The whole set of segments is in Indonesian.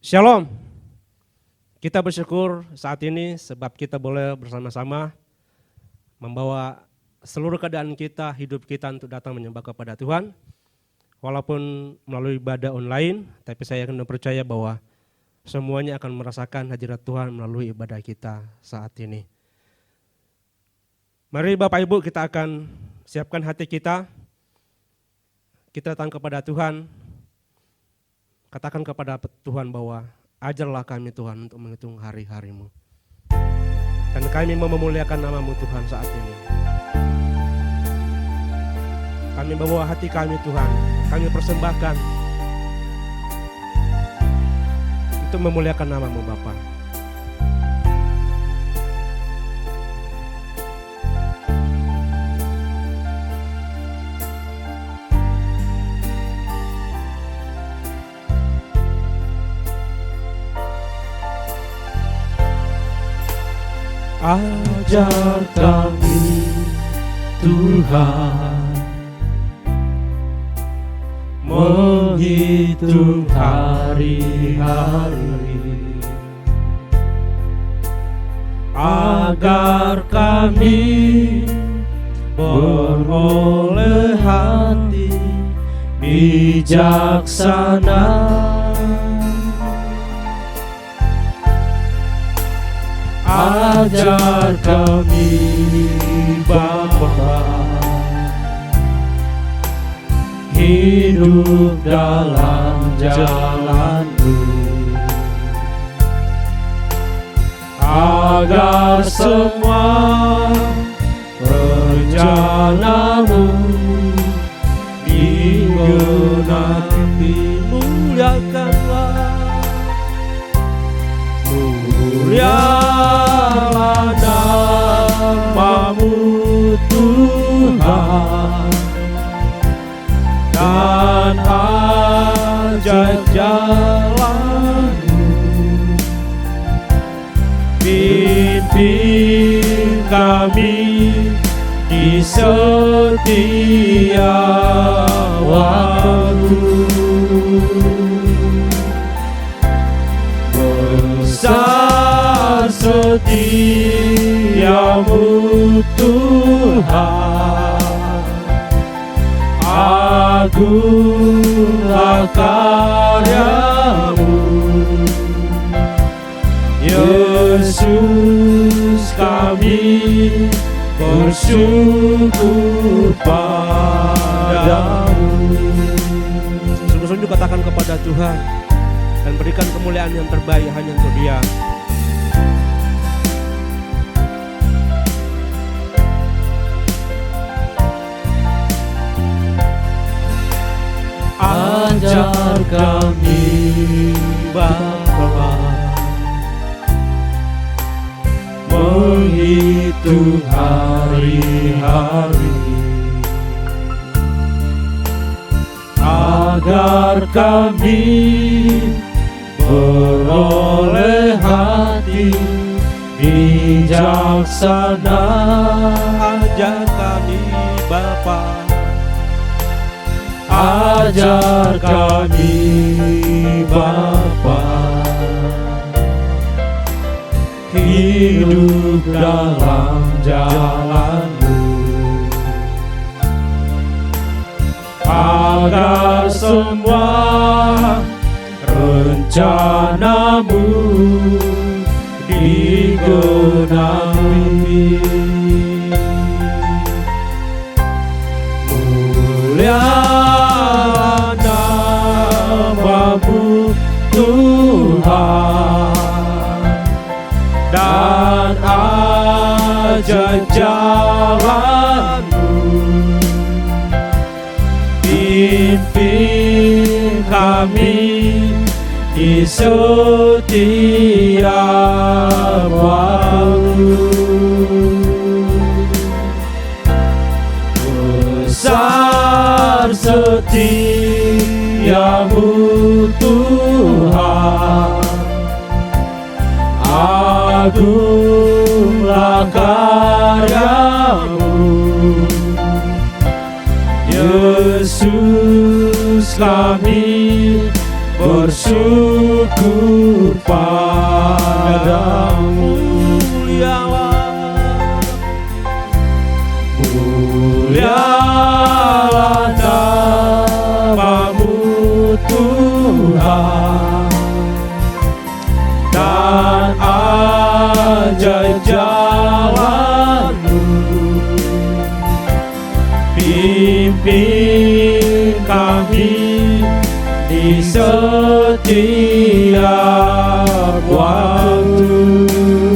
Shalom. Kita bersyukur saat ini sebab kita boleh bersama-sama membawa seluruh keadaan kita, hidup kita untuk datang menyembah kepada Tuhan. Walaupun melalui ibadah online, tapi saya akan percaya bahwa semuanya akan merasakan hadirat Tuhan melalui ibadah kita saat ini. Mari Bapak Ibu, kita akan siapkan hati kita. Kita datang kepada Tuhan. Katakan kepada Tuhan bahwa ajarlah kami Tuhan untuk menghitung hari-hari-Mu. Dan kami mau memuliakan nama-Mu Tuhan saat ini. Kami bawa hati kami Tuhan, kami persembahkan untuk memuliakan nama-Mu Bapa. Ajar kami Tuhan menghitung hari-hari, agar kami beroleh hati bijaksana. Ajar kami Bapa hidup dalam jalan-Mu, agar semua rencana-Mu digenapi. Muliakanlah, mulialah nama-Mu Tuhan, dan ajaib jalan-Mu. Pimpin kami di setiap waktu. Besar setia-Mu Tuhan, agunglah karya-Mu. Yesus, kami bersyukur padamu. Sungguh-sungguh katakan kepada Tuhan dan berikan kemuliaan yang terbaik hanya untuk Dia. Ajar kami Bapa menghitung hari-hari, agar kami beroleh hati bijaksana. Ajar kami Bapa, ajar kami Bapa hidup dalam jalan-Mu, agar semua rencana-Mu digenapi. Mulialah nama-Mu Tuhan, dan ajaib jalan-Mu. Pimpin kami di setiap waktu. Besar setia-Mu Tuhan, agunglah karya-Mu. Yesus, kami bersyukur padamu. Mulialah nama-Mu Tuhan, dan ajaib jalan-Mu. Pimpin kami di setiap waktu.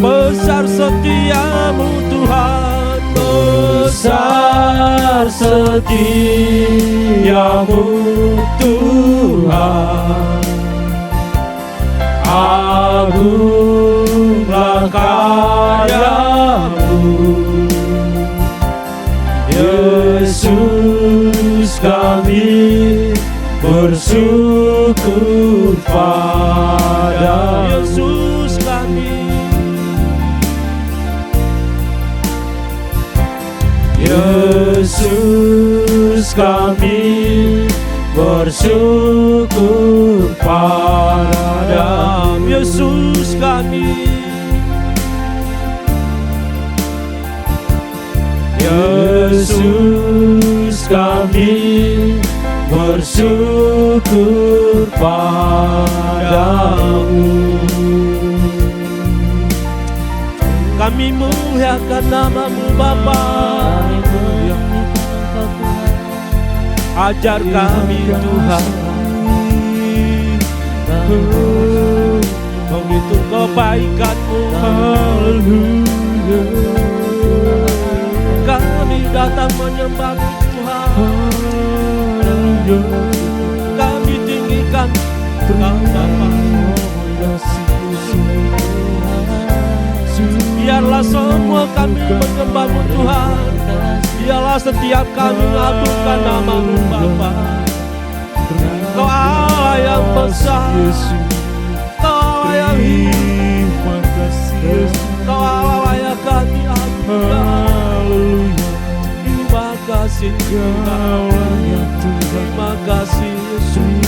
Besar setiamu Tuhan, Besar setiamu Tuhan, agunglah karya-Mu. Yesus, kami bersyukur pada Yesus kami. Yesus, kami bersyukur pada Yesus kami. Yesus, kami bersyukur padamu. Kami muliakan nama-Mu Bapa. Ajar kami Tuhan menghitung kebaikan-Mu. Kami datang menyembah Tuhan. Kami tinggikan nama biarlah semua kami menyembah-Mu Tuhan. Biarlah setiap kami mengagungkan nama-Mu Bapa. Kau Allah yang besar, Kau Allah yang hidup, Kau Allah yang kami agungkan. Terima kasih Tuhan, terima kasih Yesus.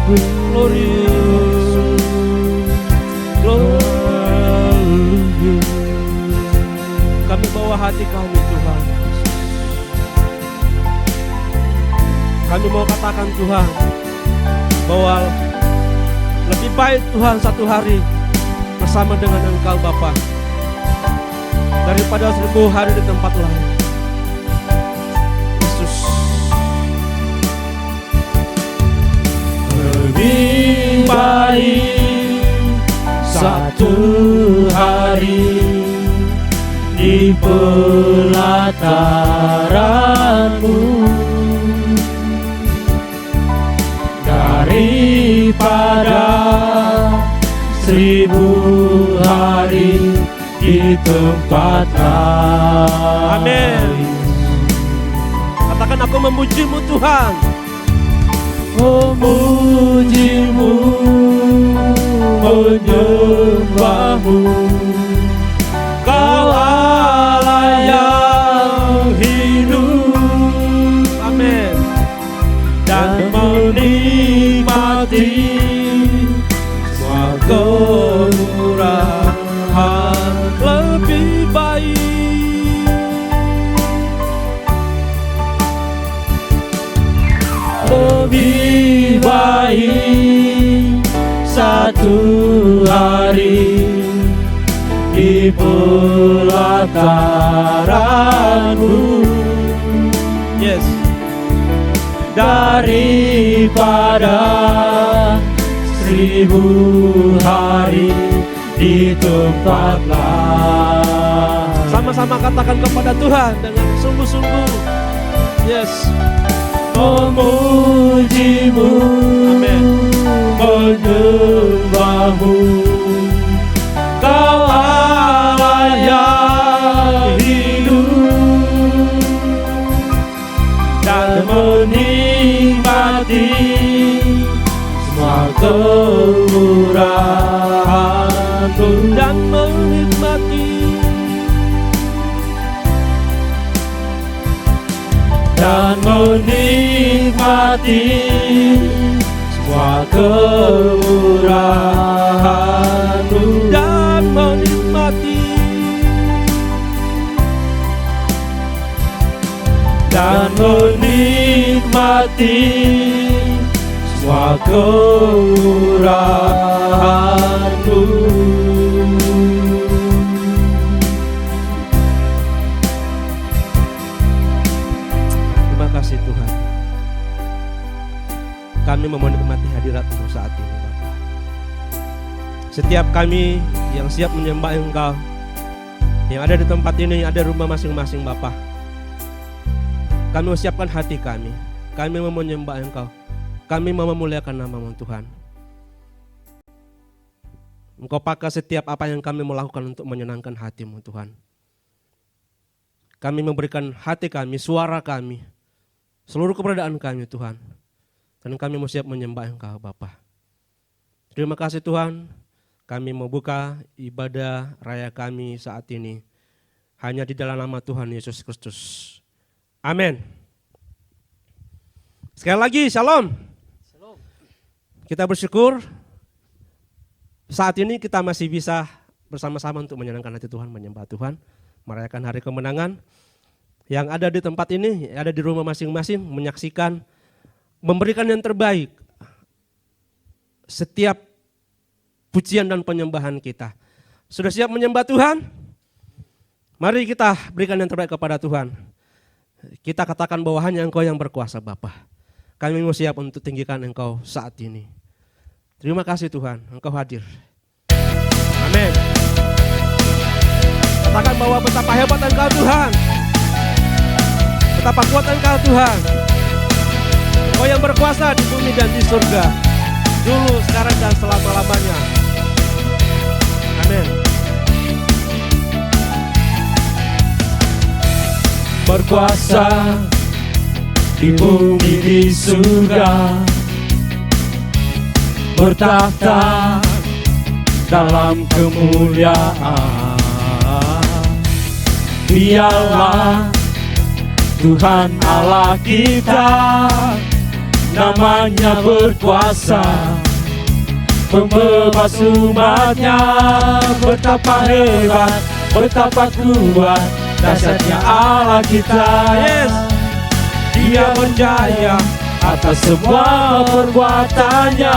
Glory, glory. Kami bawa hati kami Tuhan. Kami mau katakan Tuhan bahwa lebih baik Tuhan satu hari bersama dengan Engkau Bapa daripada 1000 hari di tempat lain. Yesus. Lebih baik satu hari di pelataran-Mu daripada 1000 hari di tempat lain. Amin. Katakan, aku memuji-Mu Tuhan. Memuji-Mu, menyembah-Mu, Kau Allah yang hidup. Amin. Dan menikmati semua kemurahan. Lebih baik, lebih baik satu hari di pelataran-Mu, yes, daripada 1000 hari di tempat lain. sama-sama katakan kepada Tuhan dengan sungguh-sungguh. Yes. Memuji-Mu, Amin. menyembah-Mu, Kau Allah yang hidup, dan menikmati semua kemurahan-Mu, Dan menikmati dan menikmati menikmati semua kemurahan-Mu dan menikmati semua kemurahan-Mu. Terima kasih Tuhan. Kami mau menikmati hadirat-Mu saat ini Bapa. Setiap kami yang siap menyembah Engkau, yang ada di tempat ini, yang ada di rumah masing-masing Bapa, kami mau siapkan hati kami. Kami mau menyembah Engkau. Kami mau memuliakan nama-Mu Tuhan. Engkau pakai setiap apa yang kami mau lakukan untuk menyenangkan hati-Mu Tuhan. Kami memberikan hati kami, suara kami, seluruh keberadaan kami Tuhan. Dan kami mau siap menyembah Engkau Bapa. Terima kasih Tuhan. Kami mau buka ibadah raya kami saat ini hanya di dalam nama Tuhan Yesus Kristus. Amin. Sekali lagi shalom. Kita bersyukur saat ini kita masih bisa bersama-sama untuk menyenangkan hati Tuhan, menyembah Tuhan, merayakan hari kemenangan. Yang ada di tempat ini, ada di rumah masing-masing, menyaksikan, memberikan yang terbaik. Setiap pujian dan penyembahan kita. Sudah siap menyembah Tuhan? Mari kita berikan yang terbaik kepada Tuhan. Kita katakan bahwa hanya Engkau yang berkuasa Bapa. Kami mau siap untuk tinggikan Engkau saat ini. Terima kasih Tuhan, Engkau hadir. Amin. Katakan bahwa betapa hebat Engkau Tuhan. Betapa kuat Engkau Tuhan. Engkau yang berkuasa di bumi dan di surga. Dulu, sekarang, dan selama-lamanya. Amin. Berkuasa di bumi di surga, bertahta dalam kemuliaan. Dialah Tuhan Allah kita, namanya berkuasa, pembebas umatnya. Betapa hebat, betapa kuat, dahsyatnya Allah kita. Yes. Dia berjaya atas semua perbuatannya.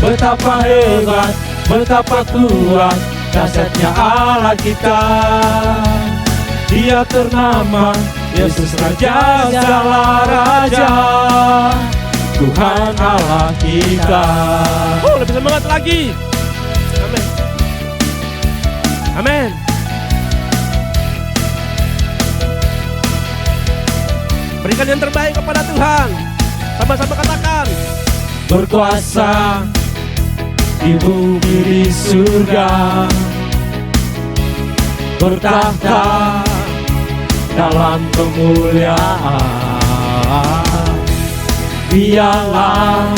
Betapa hebat, betapa kuat, dahsyatnya Allah kita. Dia ternama Yesus Raja segala Raja, Tuhan Allah kita. Lebih semangat lagi. Amin. Amin. Berikan yang terbaik kepada Tuhan. Sama-sama katakan. Berkuasa di bumi di surga, bertahta dalam kemuliaan. Dialah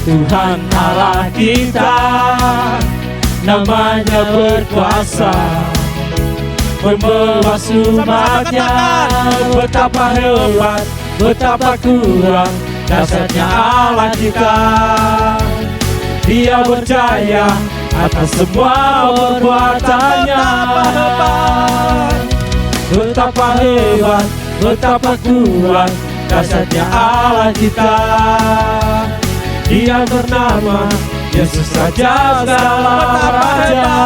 Tuhan Allah kita, namanya berkuasa, pembebas umatnya. Betapa hebat, betapa kuat, dahsyatnya Allah kita. Dia berjaya atas semua perbuatannya. Betapa hebat, betapa kuat, dahsyatnya Allah kita. Dia bernama Yesus Raja segala Raja.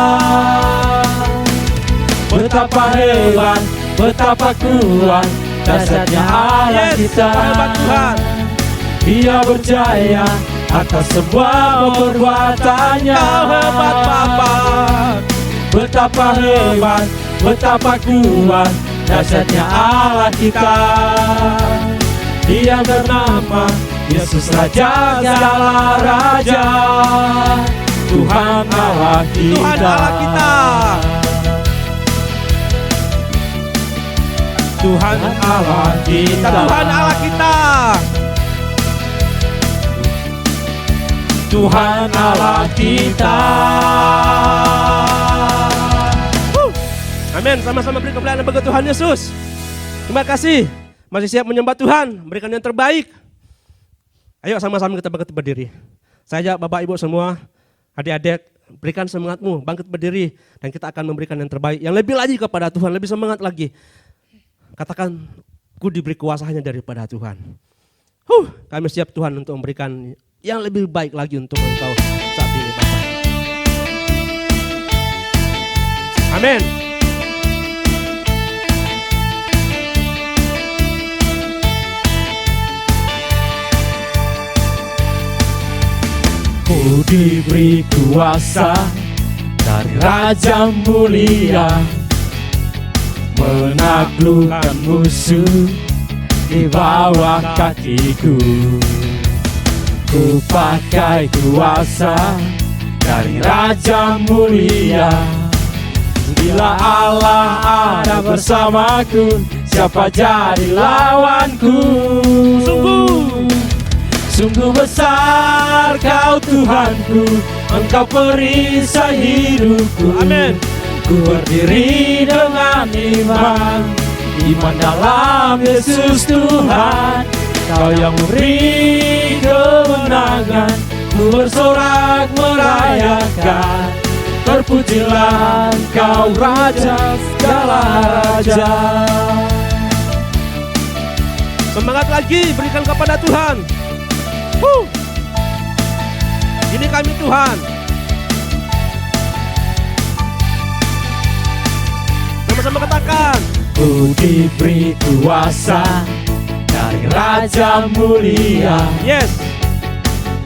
Betapa hebat, betapa kuat, dahsyatnya Allah kita. Dia berjaya atas semua perbuatannya. Hebat Bapa. Betapa hebat, betapa kuat, dahsyatnya Allah kita. Dia bernama Yesus Raja segala Raja, Tuhan Allah kita. Tuhan Allah kita. Tuhan Allah kita. Tuhan Allah kita. Tuhan Allah kita. Amin. Sama-sama beri kemuliaan bagi Tuhan Yesus. Terima kasih. Masih siap menyembah Tuhan, berikan yang terbaik. Ayo sama-sama kita bangkit berdiri. Saya ajak Bapak Ibu semua, adik-adik, berikan semangatmu, bangkit berdiri. Dan kita akan memberikan yang terbaik, yang lebih lagi kepada Tuhan, lebih semangat lagi. Katakan, ku diberi kuasa hanya daripada Tuhan. Kami siap Tuhan untuk memberikan yang lebih baik lagi untuk engkau saat ini Bapak. Amin. Ku diberi kuasa dari Raja mulia, menaklukkan musuh di bawah kakiku. Ku pakai kuasa dari Raja mulia. Bila Allah ada bersamaku, siapa jadi lawanku? Sungguh besar kau Tuhanku, engkau perisai hidupku. Amin. Ku berdiri dengan iman dalam Yesus Tuhan. Kau yang memberi kemenangan, ku bersorak merayakan. Terpujilah Engkau Raja segala raja. Semangat lagi, berikan kepada Tuhan. Ini kami Tuhan. Sama-sama katakan. Ku diberi kuasa dari Raja mulia. Yes.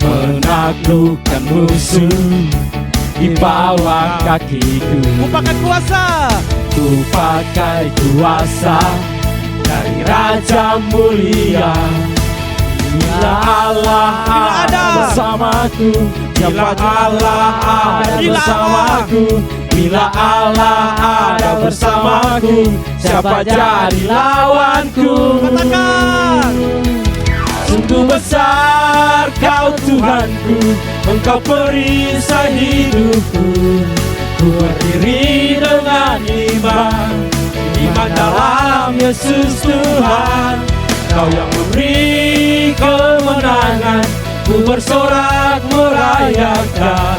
Menaklukkan musuh di bawah kakiku. Ku pakai kuasa. Ku pakai kuasa dari Raja mulia. Bila Allah ada bersamaku, bila Allah ada bersamaku, bila Allah ada bersamaku, siapa jadi lawanku? Katakan. Sungguh besar kau Tuhanku, engkau perisai hidupku. Ku berdiri dengan iman dalam Yesus Tuhan. Kau yang memberi kemenangan, ku bersorak merayakan.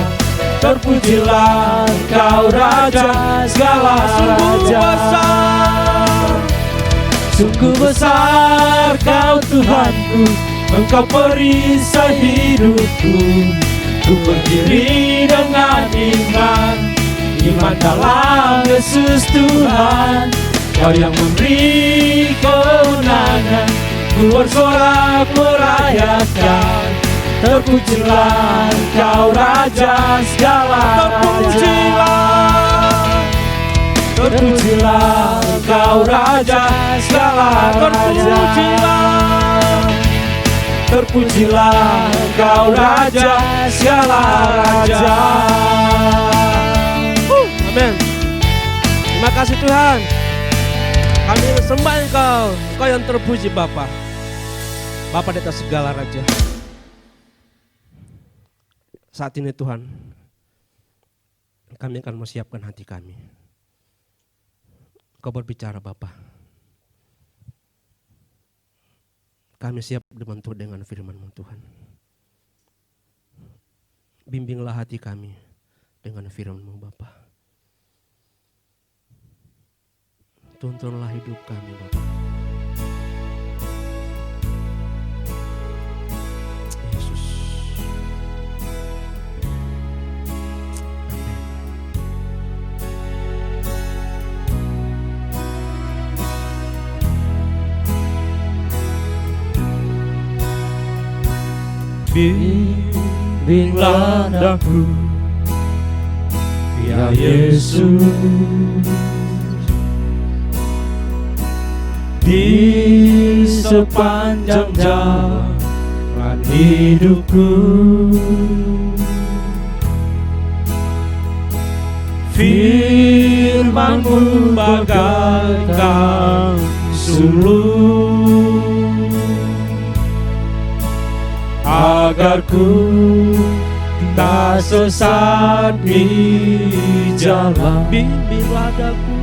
Terpujilah Engkau Raja segala raja. Sungguh besar kau Tuhanku, engkau perisai hidupku. Ku berdiri dengan iman dalam Yesus Tuhan. Kau yang memberi kemenangan, ku bersorak merayakan. Terpujilah Engkau Raja segala raja. Terpujilah Engkau Raja segala raja. Terpujilah Engkau Raja segala raja. Amin. Terima kasih Tuhan. Kami sembah Engkau, Engkau yang terpuji Bapa. Bapa di atas segala raja. Saat ini Tuhan, kami akan mempersiapkan hati kami. Engkau berbicara Bapa. Kami siap dibentuk dengan firman-Mu Tuhan. Bimbinglah hati kami dengan firman-Mu Bapa. Tuntunlah hidup kami Bapa. Yesus. Amin. Bimbinglah daku, ya Yesus. Di sepanjang jalan hidupku, firman-Mu bagaikan sulur, agar ku tak sesat di jalan. Bimbinglah daku,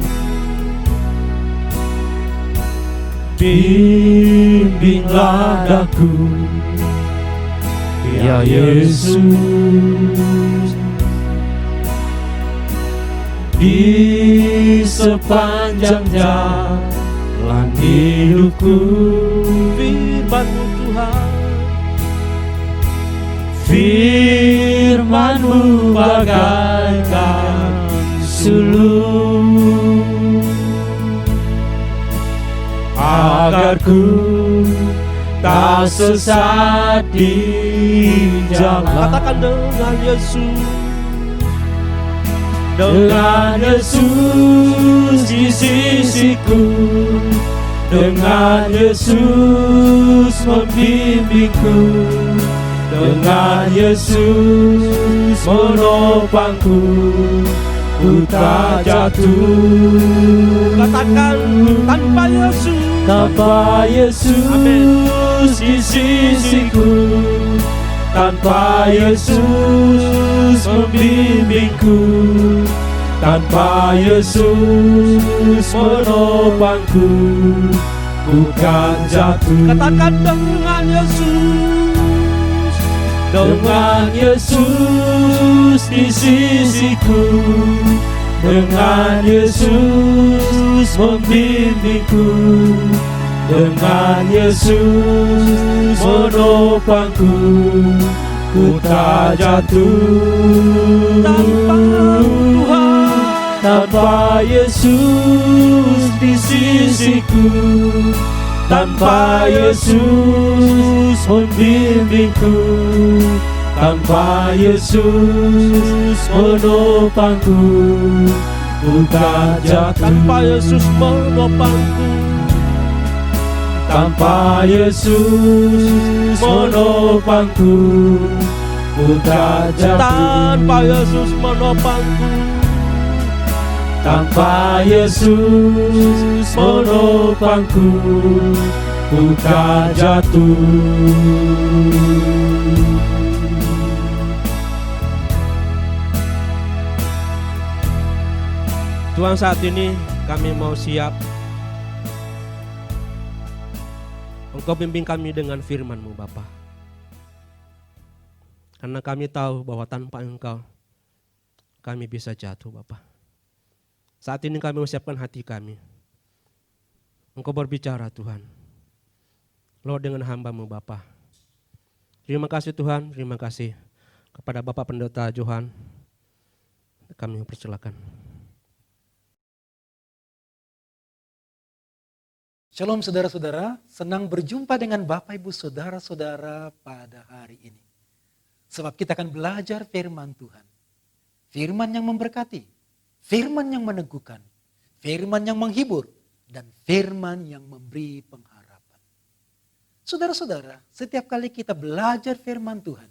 Bimbinglah daku, ya Yesus, di sepanjang jalan hidupku. Firman-Mu Tuhan, Firman-Mu bagaikan sulung, agar ku tak sesat di jalan. katakan dengan Yesus, Dengan Yesus di sisiku, dengan Yesus membimbingku, dengan Yesus menopangku, ku tak jatuh. katakan tanpa Yesus, Tanpa Yesus di sisiku, tanpa Yesus membimbingku, tanpa Yesus menopangku, ku kan jatuh. katakan dengan Yesus, Dengan Yesus di sisiku, dengan Yesus membimbingku, dengan Yesus menopangku, ku tak jatuh. tanpa Tuhan, Tanpa Yesus di sisiku, tanpa Yesus membimbingku, tanpa Yesus menopangku, ku tak jatuh. tanpa Yesus menopangku, Tanpa Yesus menopangku, ku tak jatuh. tanpa Yesus menopangku, Tanpa Yesus menopangku, ku tak jatuh. Tuhan, saat ini kami mau siap. Engkau bimbing kami dengan firman-Mu Bapa. Karena kami tahu bahwa tanpa Engkau kami bisa jatuh Bapa. Saat ini kami menyiapkan hati kami. Engkau berbicara Tuhan. Lord, dengan hamba-Mu Bapa. Terima kasih Tuhan, terima kasih kepada Bapak Pendeta Johan. Kami persilakan. Shalom saudara-saudara, senang berjumpa dengan Bapak Ibu Saudara-saudara pada hari ini. Sebab kita akan belajar firman Tuhan. Firman yang memberkati, firman yang meneguhkan, firman yang menghibur, dan firman yang memberi pengharapan. Saudara-saudara, setiap kali kita belajar firman Tuhan,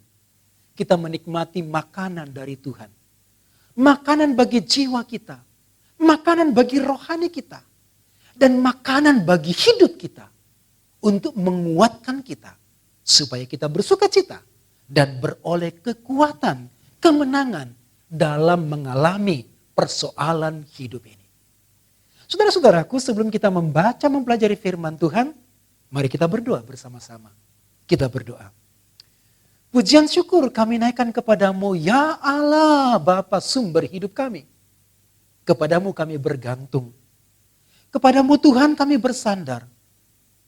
kita menikmati makanan dari Tuhan. Makanan bagi jiwa kita, makanan bagi rohani kita, dan makanan bagi hidup kita untuk menguatkan kita supaya kita bersuka cita dan beroleh kekuatan, kemenangan dalam mengalami persoalan hidup ini. Saudara-saudaraku, sebelum kita mempelajari firman Tuhan, mari kita berdoa bersama-sama. Kita berdoa. Pujian syukur kami naikkan kepadamu, ya Allah, Bapa sumber hidup kami. Kepadamu kami bergantung. Kepadamu Tuhan kami bersandar,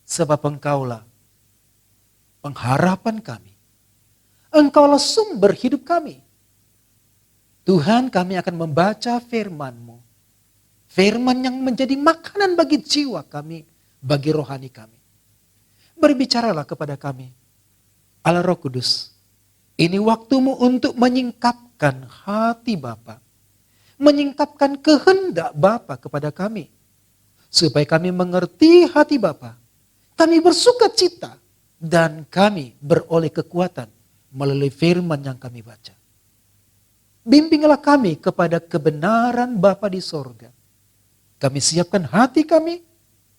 sebab Engkaulah pengharapan kami. Engkaulah sumber hidup kami. Tuhan, kami akan membaca firman-Mu. Firman yang menjadi makanan bagi jiwa kami, bagi rohani kami. Berbicaralah kepada kami, Allah Roh Kudus. Ini waktu-Mu untuk menyingkapkan hati Bapa, menyingkapkan kehendak Bapa kepada kami. Supaya kami mengerti hati Bapa, kami bersuka cita, dan kami beroleh kekuatan melalui firman yang kami baca. Bimbinglah kami kepada kebenaran Bapa di sorga. Kami siapkan hati kami,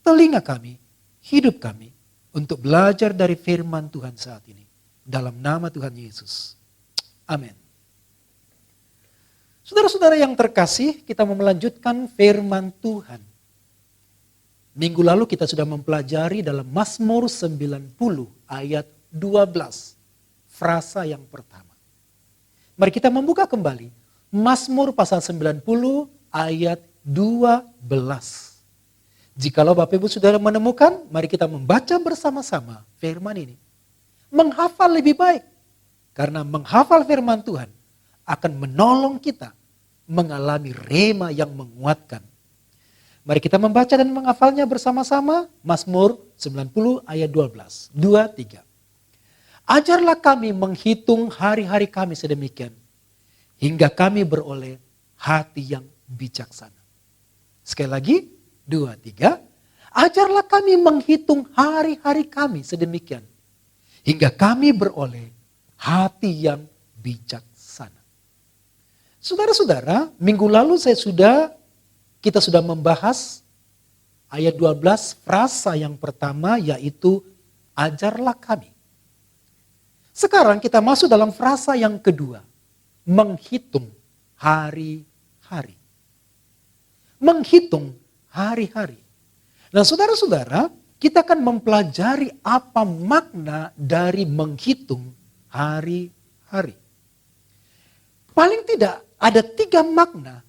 telinga kami, hidup kami, untuk belajar dari firman Tuhan saat ini. Dalam nama Tuhan Yesus. Amin. Saudara-saudara yang terkasih, kita mau melanjutkan firman Tuhan. Minggu lalu kita sudah mempelajari dalam Mazmur 90 ayat 12. Frasa yang pertama. Mari kita membuka kembali Mazmur pasal 90 ayat 12. Jikalau Bapak Ibu Saudara menemukan, mari kita membaca bersama-sama firman ini. Menghafal lebih baik. Karena menghafal firman Tuhan akan menolong kita mengalami rema yang menguatkan. Mari kita membaca dan menghafalnya bersama-sama. Mazmur 90 ayat 12. 2, 3. Ajarlah kami menghitung hari-hari kami sedemikian, hingga kami beroleh hati yang bijaksana. Sekali lagi, 2, 3. Ajarlah kami menghitung hari-hari kami sedemikian, hingga kami beroleh hati yang bijaksana. Saudara-saudara, minggu lalu kita sudah membahas ayat 12 frasa yang pertama, yaitu ajarlah kami. Sekarang kita masuk dalam frasa yang kedua, menghitung hari-hari. Menghitung hari-hari. Nah saudara-saudara, kita akan mempelajari apa makna dari menghitung hari-hari. Paling tidak ada 3 makna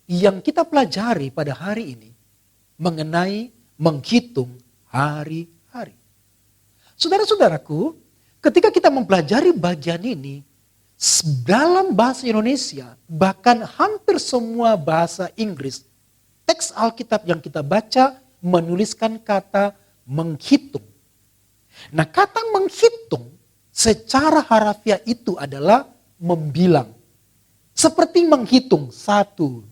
yang kita pelajari pada hari ini mengenai menghitung hari-hari. Saudara-saudaraku, ketika kita mempelajari bagian ini, dalam bahasa Indonesia, bahkan hampir semua bahasa Inggris, teks Alkitab yang kita baca menuliskan kata menghitung. Nah, kata menghitung secara harafiah itu adalah membilang. Seperti menghitung 1, 2,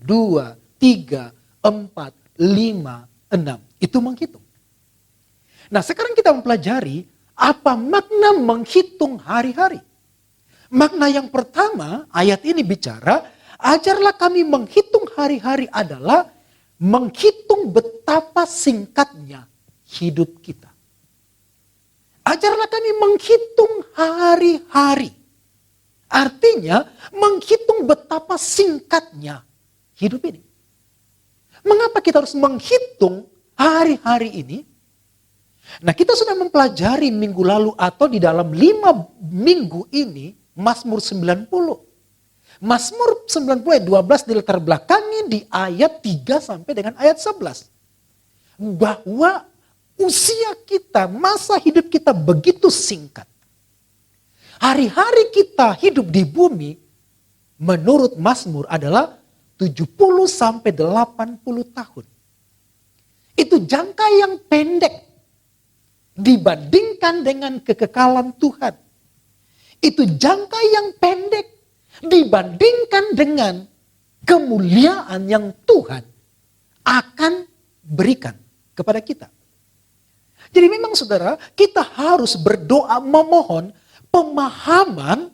3, 4, 5, 6. Itu menghitung. Nah sekarang kita mempelajari apa makna menghitung hari-hari. Makna yang pertama, ayat ini bicara, ajarlah kami menghitung hari-hari adalah menghitung betapa singkatnya hidup kita. Ajarlah kami menghitung hari-hari. Artinya menghitung betapa singkatnya hidup ini. Mengapa kita harus menghitung hari-hari ini? Nah kita sudah mempelajari minggu lalu atau di dalam 5 minggu ini Mazmur 90. Mazmur 90 ayat 12 dilatar belakangi di ayat 3 sampai dengan ayat 11. Bahwa usia kita, masa hidup kita begitu singkat. Hari-hari kita hidup di bumi menurut Mazmur adalah 70 sampai 80 tahun. Itu jangka yang pendek dibandingkan dengan kekekalan Tuhan. Itu jangka yang pendek dibandingkan dengan kemuliaan yang Tuhan akan berikan kepada kita. Jadi memang saudara, kita harus berdoa memohon pemahaman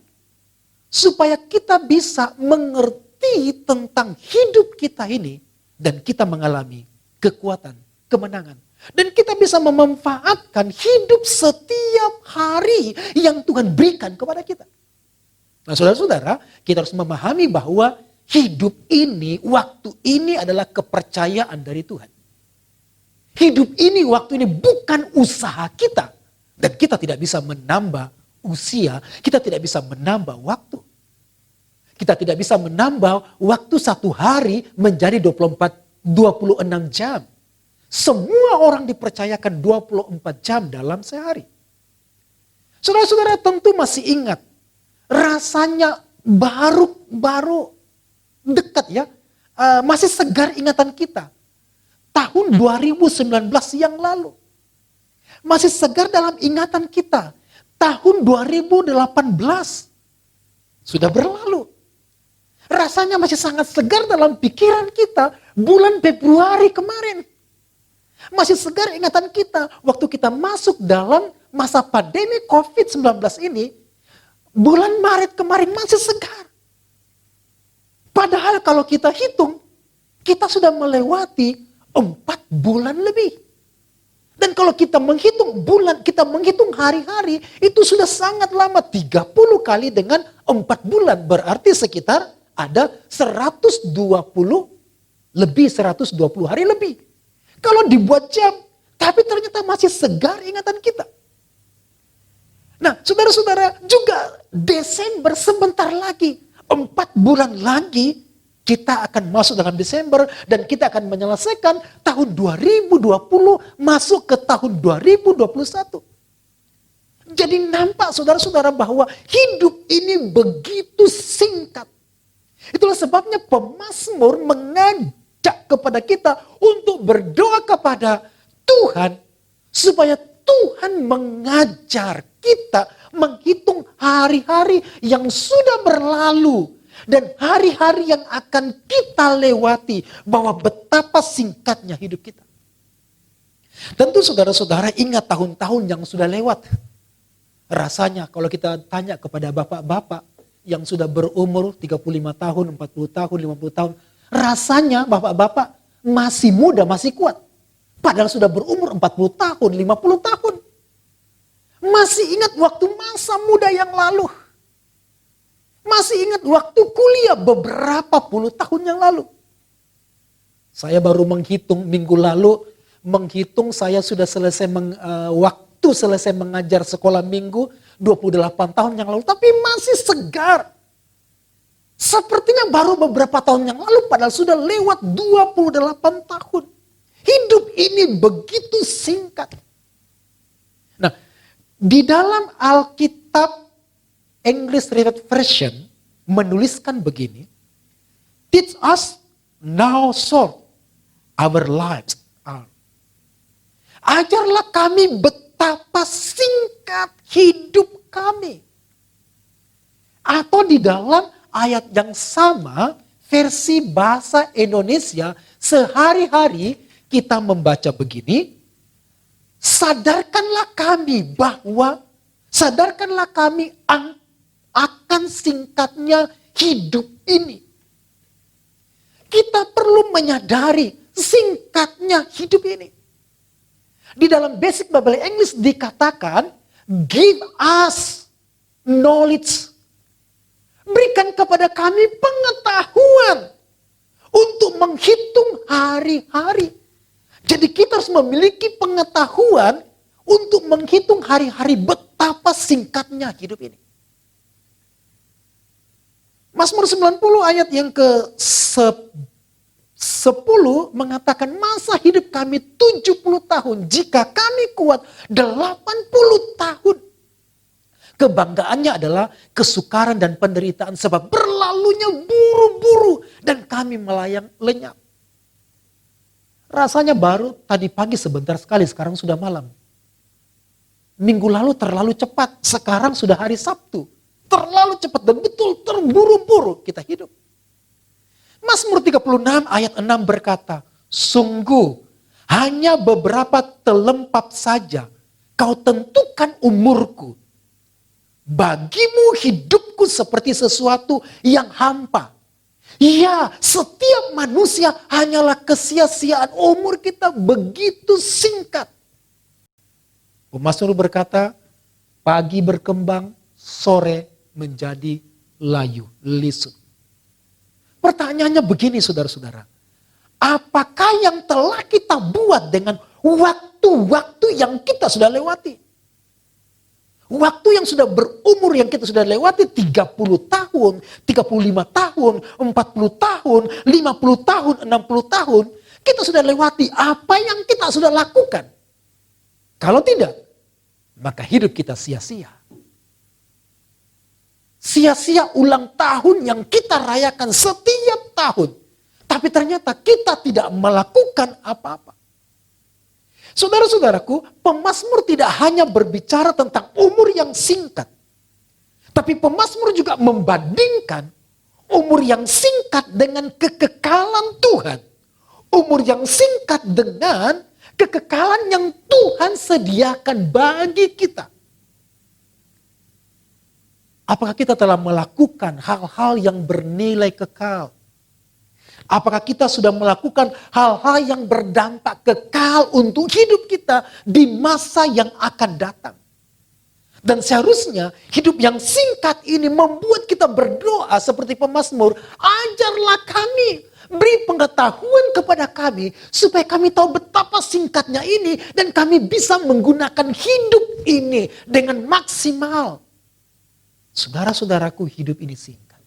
supaya kita bisa mengerti tentang hidup kita ini dan kita mengalami kekuatan, kemenangan. Dan kita bisa memanfaatkan hidup setiap hari yang Tuhan berikan kepada kita. Nah saudara-saudara, kita harus memahami bahwa hidup ini, waktu ini adalah kepercayaan dari Tuhan. Hidup ini, waktu ini bukan usaha kita. Dan kita tidak bisa menambah usia, kita tidak bisa menambah waktu. Kita tidak bisa menambah waktu 1 hari menjadi 26 jam. Semua orang dipercayakan 24 jam dalam sehari. Saudara-saudara tentu masih ingat, rasanya baru dekat ya, masih segar ingatan kita. Tahun 2019 yang lalu. Masih segar dalam ingatan kita. Tahun 2018 sudah berlalu. Rasanya masih sangat segar dalam pikiran kita bulan Februari kemarin. Masih segar ingatan kita waktu kita masuk dalam masa pandemi COVID-19 ini. Bulan Maret kemarin masih segar. Padahal kalau kita hitung, kita sudah melewati 4 bulan lebih. Dan kalau kita menghitung bulan, kita menghitung hari-hari, itu sudah sangat lama. 30 kali dengan 4 bulan. Berarti sekitar ada 120 hari lebih. Kalau dibuat jam, tapi ternyata masih segar ingatan kita. Nah, saudara-saudara, juga Desember sebentar lagi, 4 bulan lagi, kita akan masuk dalam Desember dan kita akan menyelesaikan tahun 2020 masuk ke tahun 2021. Jadi nampak saudara-saudara bahwa hidup ini begitu singkat. Itulah sebabnya pemazmur mengajak kepada kita untuk berdoa kepada Tuhan supaya Tuhan mengajar kita menghitung hari-hari yang sudah berlalu dan hari-hari yang akan kita lewati, bahwa betapa singkatnya hidup kita. Tentu saudara-saudara ingat tahun-tahun yang sudah lewat. Rasanya kalau kita tanya kepada bapak-bapak yang sudah berumur 35 tahun, 40 tahun, 50 tahun. Rasanya bapak-bapak masih muda, masih kuat. Padahal sudah berumur 40 tahun, 50 tahun. Masih ingat waktu masa muda yang lalu. Masih ingat waktu kuliah beberapa puluh tahun yang lalu. Saya baru menghitung minggu lalu, saya sudah selesai waktu selesai mengajar sekolah minggu 28 tahun yang lalu. Tapi masih segar. Sepertinya baru beberapa tahun yang lalu padahal sudah lewat 28 tahun. Hidup ini begitu singkat. Nah, di dalam Alkitab English Standard Version menuliskan begini, teach us now short our lives are. Ajarlah kami betapa singkat hidup kami. Atau di dalam ayat yang sama, versi bahasa Indonesia, sehari-hari kita membaca begini, sadarkanlah kami akan singkatnya hidup ini. Kita perlu menyadari singkatnya hidup ini. Di dalam Basic Bible English dikatakan, give us knowledge. Berikan kepada kami pengetahuan untuk menghitung hari-hari. Jadi kita harus memiliki pengetahuan untuk menghitung hari-hari, betapa singkatnya hidup ini. Mazmur 90 ayat yang ke-10 mengatakan, masa hidup kami 70 tahun, jika kami kuat 80 tahun. Kebanggaannya adalah kesukaran dan penderitaan sebab berlalunya buru-buru dan kami melayang lenyap. Rasanya baru tadi pagi sebentar sekali, sekarang sudah malam. Minggu lalu terlalu cepat, sekarang sudah hari Sabtu. Terlalu cepat dan betul terburu-buru kita hidup. Mazmur 36 ayat 6 berkata, sungguh hanya beberapa telempap saja kau tentukan umurku. Bagimu hidupku seperti sesuatu yang hampa. Ya, setiap manusia hanyalah kesia-siaan, umur kita begitu singkat. Pemazmur berkata, pagi berkembang, sore menjadi layu, lisut. Pertanyaannya begini saudara-saudara. Apakah yang telah kita buat dengan waktu-waktu yang kita sudah lewati? Waktu yang sudah berumur yang kita sudah lewati 30 tahun, 35 tahun, 40 tahun, 50 tahun, 60 tahun. Kita sudah lewati apa yang kita sudah lakukan. Kalau tidak, maka hidup kita sia-sia. Sia-sia ulang tahun yang kita rayakan setiap tahun. Tapi ternyata kita tidak melakukan apa-apa. Saudara-saudaraku, pemazmur tidak hanya berbicara tentang umur yang singkat. Tapi pemazmur juga membandingkan umur yang singkat dengan kekekalan Tuhan. Umur yang singkat dengan kekekalan yang Tuhan sediakan bagi kita. Apakah kita telah melakukan hal-hal yang bernilai kekal? Apakah kita sudah melakukan hal-hal yang berdampak kekal untuk hidup kita di masa yang akan datang? Dan seharusnya hidup yang singkat ini membuat kita berdoa seperti pemazmur. Ajarlah kami Beri pengetahuan kepada kami supaya kami tahu betapa singkatnya ini dan kami bisa menggunakan hidup ini dengan maksimal. Saudara-saudaraku, hidup ini singkat.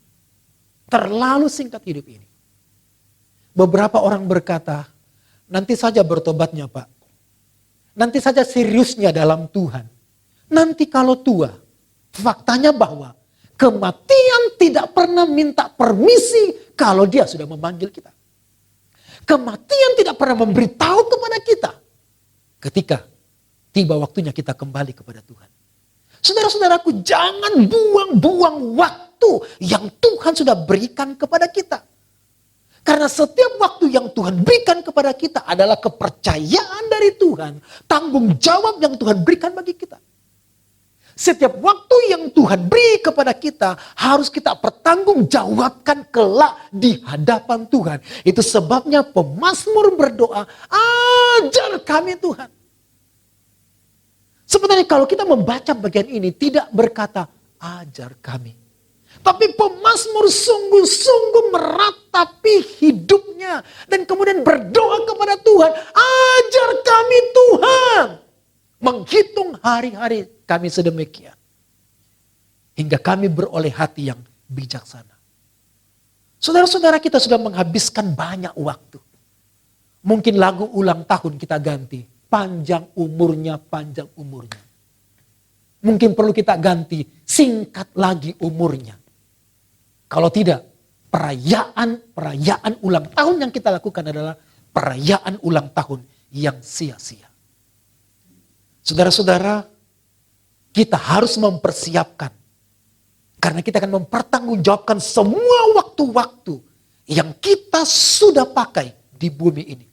Terlalu singkat hidup ini. Beberapa orang berkata, nanti saja bertobatnya Pak. Nanti saja seriusnya dalam Tuhan. Nanti kalau tua, faktanya bahwa kematian tidak pernah minta permisi kalau dia sudah memanggil kita. Kematian tidak pernah memberitahu kepada kita ketika tiba waktunya kita kembali kepada Tuhan. Saudara-saudaraku, jangan buang-buang waktu yang Tuhan sudah berikan kepada kita. Karena setiap waktu yang Tuhan berikan kepada kita adalah kepercayaan dari Tuhan. Tanggung jawab yang Tuhan berikan bagi kita. Setiap waktu yang Tuhan beri kepada kita harus kita pertanggungjawabkan kelak di hadapan Tuhan. Itu sebabnya pemazmur berdoa, ajar kami Tuhan. Sebenarnya kalau kita membaca bagian ini tidak berkata ajar kami. Tapi pemazmur sungguh-sungguh meratapi hidupnya. Dan kemudian berdoa kepada Tuhan. Ajar kami Tuhan. Menghitung hari-hari kami sedemikian. Hingga kami beroleh hati yang bijaksana. Saudara-saudara, kita sudah menghabiskan banyak waktu. Mungkin lagu ulang tahun kita ganti. Panjang umurnya, panjang umurnya. Mungkin perlu kita ganti, singkat lagi umurnya. Kalau tidak, perayaan ulang tahun yang kita lakukan adalah perayaan ulang tahun yang sia-sia. Saudara-saudara, kita harus mempersiapkan. Karena kita akan mempertanggungjawabkan semua waktu-waktu yang kita sudah pakai di bumi ini.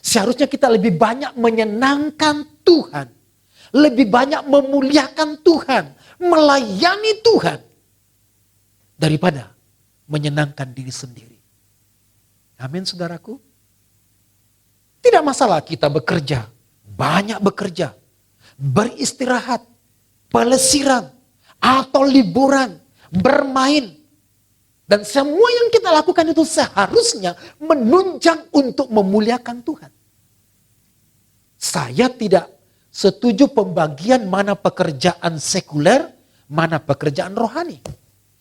Seharusnya kita lebih banyak menyenangkan Tuhan. Lebih banyak memuliakan Tuhan. Melayani Tuhan. Daripada menyenangkan diri sendiri. Amin saudaraku. Tidak masalah kita bekerja. Banyak bekerja. Beristirahat. Pelesiran. Atau liburan. Bermain. Dan semua yang kita lakukan itu seharusnya menunjang untuk memuliakan Tuhan. Saya tidak setuju pembagian mana pekerjaan sekuler, mana pekerjaan rohani.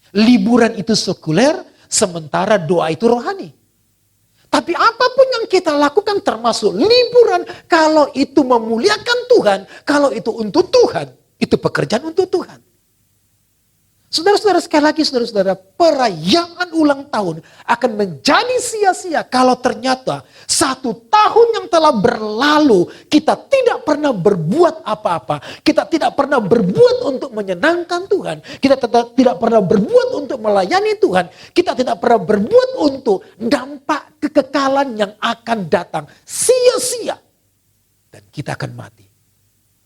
Liburan itu sekuler, sementara doa itu rohani. Tapi apapun yang kita lakukan termasuk liburan, kalau itu memuliakan Tuhan, kalau itu untuk Tuhan, itu pekerjaan untuk Tuhan. Saudara-saudara, sekali lagi saudara-saudara, perayaan ulang tahun akan menjadi sia-sia kalau ternyata 1 tahun yang telah berlalu kita tidak pernah berbuat apa-apa. Kita tidak pernah berbuat untuk menyenangkan Tuhan. Kita tidak pernah berbuat untuk melayani Tuhan. Kita tidak pernah berbuat untuk dampak kekekalan yang akan datang. Sia-sia. Dan kita akan mati.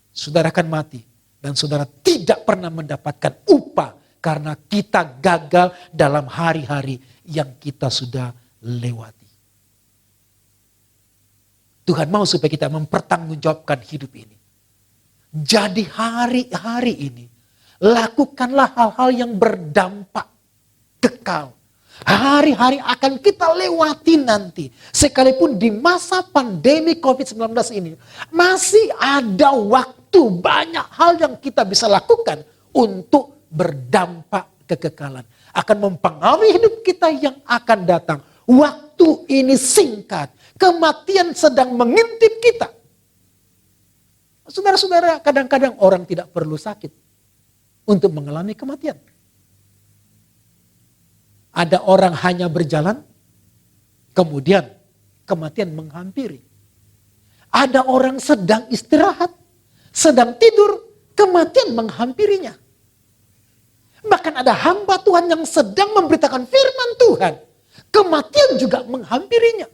Saudara akan mati. Dan saudara tidak pernah mendapatkan upah. Karena kita gagal dalam hari-hari yang kita sudah lewati. Tuhan mau supaya kita mempertanggungjawabkan hidup ini. Jadi hari-hari ini, lakukanlah hal-hal yang berdampak kekal. Hari-hari akan kita lewati nanti. Sekalipun di masa pandemi COVID-19 ini, masih ada waktu, banyak hal yang kita bisa lakukan untuk berdampak kekekalan. Akan mempengaruhi hidup kita yang akan datang. Waktu ini singkat. Kematian sedang mengintip kita. Saudara-saudara, kadang-kadang orang tidak perlu sakit untuk mengalami kematian. Ada orang hanya berjalan, kemudian kematian menghampiri. Ada orang sedang istirahat, sedang tidur, kematian menghampirinya. Bahkan ada hamba Tuhan yang sedang memberitakan firman Tuhan. Kematian juga menghampirinya.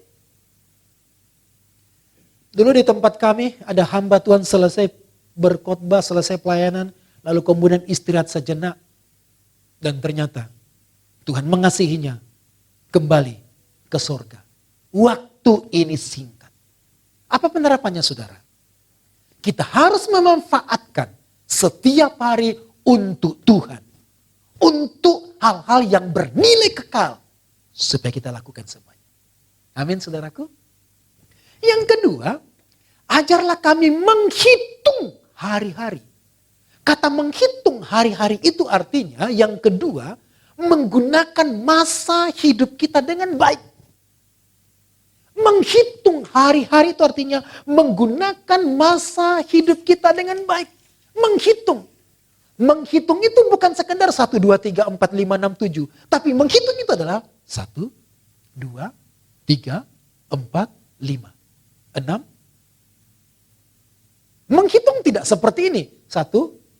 Dulu di tempat kami ada hamba Tuhan selesai berkhotbah, selesai pelayanan. Lalu kemudian istirahat sejenak. Dan ternyata Tuhan mengasihinya kembali ke sorga. Waktu ini singkat. Apa penerapannya saudara? Kita harus memanfaatkan setiap hari untuk Tuhan. Untuk hal-hal yang bernilai kekal. supaya kita lakukan semuanya. Amin, saudaraku. Yang kedua, ajarlah kami menghitung hari-hari. Kata menghitung hari-hari itu artinya yang kedua, menggunakan masa hidup kita dengan baik. Menghitung hari-hari itu artinya menggunakan masa hidup kita dengan baik. Menghitung. Menghitung itu bukan sekedar 1, 2, 3, 4, 5, 6, 7. Tapi menghitung itu adalah 1, 2, 3, 4, 5, 6. Menghitung tidak seperti ini. 1,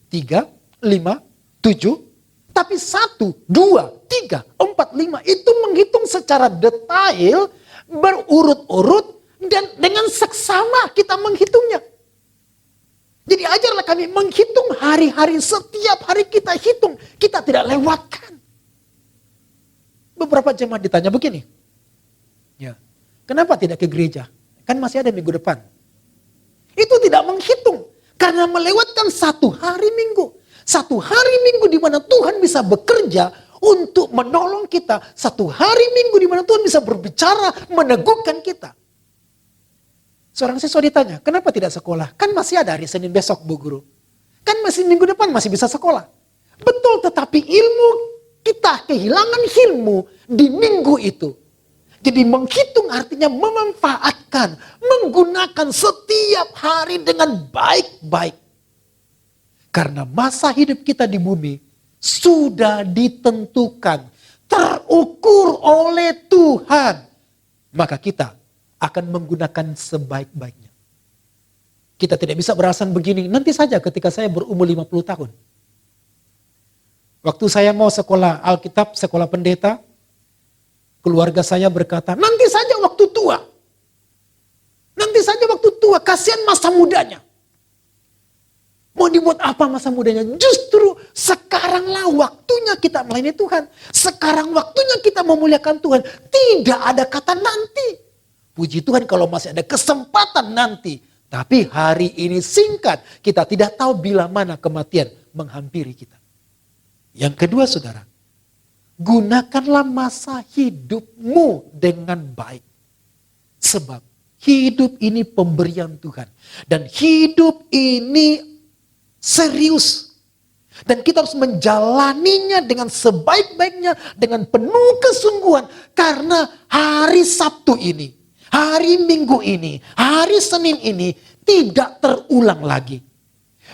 3, 5, 7. Tapi 1, 2, 3, 4, 5 itu menghitung secara detail, berurut-urut, dan dengan seksama kita menghitungnya. Jadi ajarlah kami menghitung hari-hari, setiap hari kita hitung, kita tidak lewatkan. Beberapa jemaat ditanya begini, ya, kenapa tidak ke gereja? Kan masih ada minggu depan. Itu tidak menghitung, karena melewatkan satu hari minggu. Satu hari minggu di mana Tuhan bisa bekerja untuk menolong kita. Satu hari minggu di mana Tuhan bisa berbicara, meneguhkan kita. Seorang siswa ditanya, kenapa tidak sekolah? Kan masih ada hari Senin besok, Bu Guru. Kan masih minggu depan masih bisa sekolah. Betul, tetapi ilmu kita kehilangan ilmu di minggu itu. Jadi menghitung artinya memanfaatkan, menggunakan setiap hari dengan baik-baik. Karena masa hidup kita di bumi sudah ditentukan, terukur oleh Tuhan. Maka kita akan menggunakan sebaik-baiknya. Kita tidak bisa beralasan begini, nanti saja ketika saya berumur 50 tahun. Waktu saya mau sekolah Alkitab, sekolah pendeta, keluarga saya berkata, nanti saja waktu tua. Nanti saja waktu tua, kasihan masa mudanya. Mau dibuat apa masa mudanya? Justru sekaranglah waktunya kita melayani Tuhan. Sekarang waktunya kita memuliakan Tuhan. Tidak ada kata nanti. Puji Tuhan kalau masih ada kesempatan nanti. Tapi hari ini singkat. Kita tidak tahu bila mana kematian menghampiri kita. Yang kedua saudara. Gunakanlah masa hidupmu dengan baik. Sebab hidup ini pemberian Tuhan. Dan hidup ini serius. Dan kita harus menjalaninya dengan sebaik-baiknya. Dengan penuh kesungguhan. Karena hari Sabtu ini, hari Minggu ini, hari Senin ini tidak terulang lagi.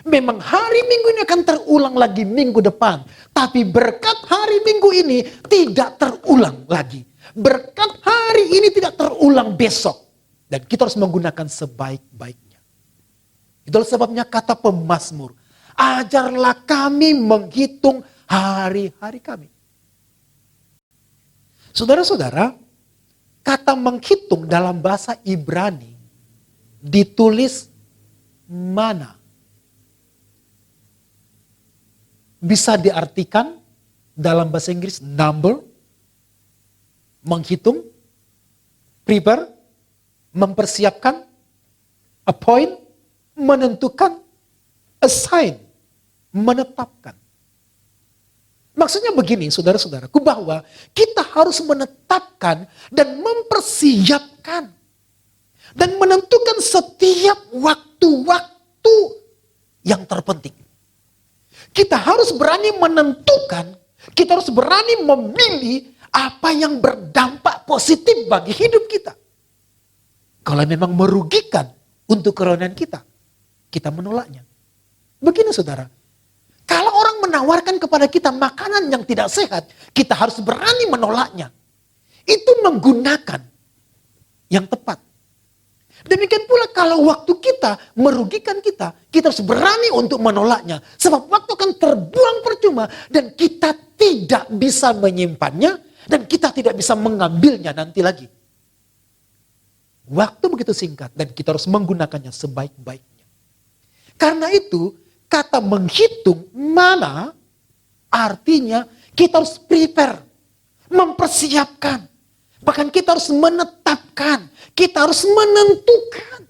Memang hari Minggu ini akan terulang lagi minggu depan. Tapi berkat hari Minggu ini tidak terulang lagi. Berkat hari ini tidak terulang besok. Dan kita harus menggunakan sebaik-baiknya. Itulah sebabnya kata pemazmur, ajarlah kami menghitung hari-hari kami. Saudara-saudara, kata menghitung dalam bahasa Ibrani ditulis mana. Bisa diartikan dalam bahasa Inggris number, menghitung, prepare, mempersiapkan, appoint, menentukan, assign, menetapkan. Maksudnya begini saudara-saudaraku, bahwa kita harus menetapkan dan mempersiapkan dan menentukan setiap waktu-waktu yang terpenting. Kita harus berani menentukan, kita harus berani memilih apa yang berdampak positif bagi hidup kita. Kalau memang merugikan untuk kerohanian kita, kita menolaknya. Begini saudara, kalau orang menawarkan kepada kita makanan yang tidak sehat, kita harus berani menolaknya. Itu menggunakan yang tepat. Demikian pula kalau waktu kita merugikan kita, kita harus berani untuk menolaknya. Sebab waktu akan terbuang percuma dan kita tidak bisa menyimpannya dan kita tidak bisa mengambilnya nanti lagi. Waktu begitu singkat dan kita harus menggunakannya sebaik-baiknya. Karena itu, kata menghitung mana artinya kita harus prepare, mempersiapkan. Bahkan kita harus menetapkan, kita harus menentukan.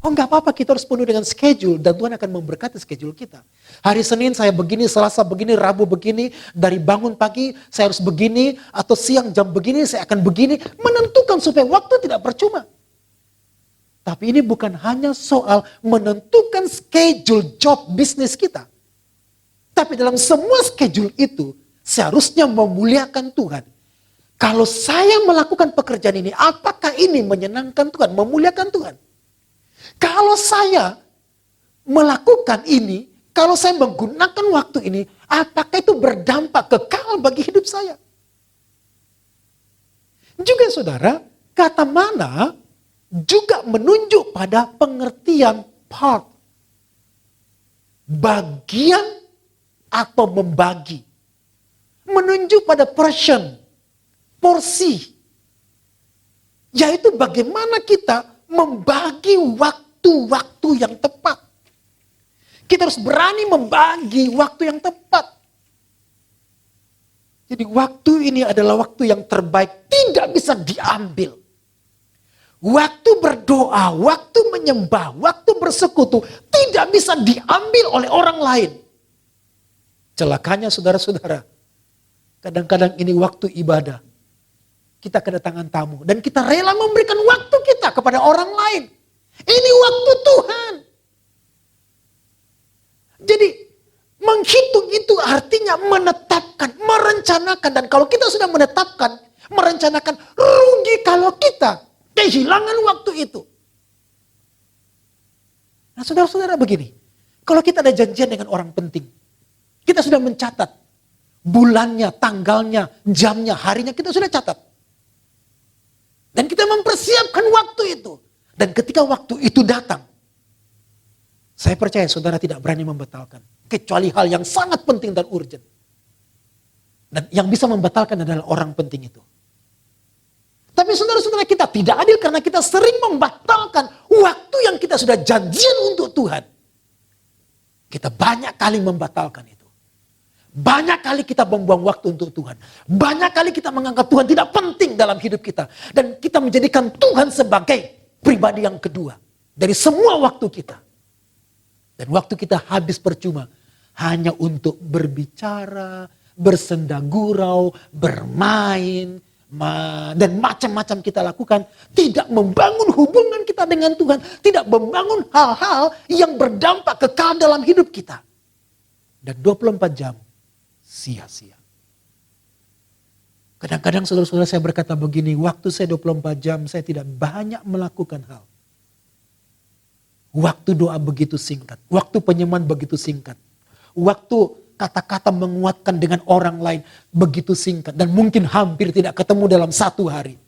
Oh nggak apa-apa, kita harus penuh dengan schedule dan Tuhan akan memberkati schedule kita. Hari Senin saya begini, Selasa begini, Rabu begini, dari bangun pagi saya harus begini, atau siang jam begini saya akan begini. Menentukan supaya waktu tidak percuma. Tapi ini bukan hanya soal menentukan schedule job bisnis kita. Tapi dalam semua schedule itu seharusnya memuliakan Tuhan. Kalau saya melakukan pekerjaan ini, apakah ini menyenangkan Tuhan, memuliakan Tuhan? Kalau saya melakukan ini, kalau saya menggunakan waktu ini, apakah itu berdampak kekal bagi hidup saya? Juga saudara, kata mana juga menunjuk pada pengertian part. Bagian atau membagi. Menunjuk pada portion, porsi. Yaitu bagaimana kita membagi waktu-waktu yang tepat. Kita harus berani membagi waktu yang tepat. Jadi waktu ini adalah waktu yang terbaik, tidak bisa diambil. Waktu berdoa, waktu menyembah, waktu bersekutu tidak bisa diambil oleh orang lain. Celakanya saudara-saudara, kadang-kadang ini waktu ibadah. Kita kedatangan tamu dan kita rela memberikan waktu kita kepada orang lain. Ini waktu Tuhan. Jadi menghitung itu artinya menetapkan, merencanakan. Dan kalau kita sudah menetapkan, merencanakan, rugi kalau kita kehilangan waktu itu. Nah saudara-saudara begini, kalau kita ada janjian dengan orang penting, kita sudah mencatat bulannya, tanggalnya, jamnya, harinya kita sudah catat. Dan kita mempersiapkan waktu itu. Dan ketika waktu itu datang, saya percaya saudara tidak berani membatalkan. Kecuali hal yang sangat penting dan urgent. Dan yang bisa membatalkan adalah orang penting itu. Tapi saudara-saudara, kita tidak adil karena kita sering membatalkan waktu yang kita sudah janjian untuk Tuhan. Kita banyak kali membatalkan itu. Banyak kali kita membuang waktu untuk Tuhan. Banyak kali kita menganggap Tuhan tidak penting dalam hidup kita. Dan kita menjadikan Tuhan sebagai pribadi yang kedua. Dari semua waktu kita. Dan waktu kita habis percuma. Hanya untuk berbicara, bersenda gurau, bermain, dan macam-macam kita lakukan. Tidak membangun hubungan kita dengan Tuhan. Tidak membangun hal-hal yang berdampak kekal dalam hidup kita. Dan 24 jam sia-sia. Kadang-kadang saudara-saudara saya berkata begini, waktu saya 24 jam saya tidak banyak melakukan hal. Waktu doa begitu singkat, waktu penyembahan begitu singkat. Waktu kata-kata menguatkan dengan orang lain begitu singkat dan mungkin hampir tidak ketemu dalam satu hari.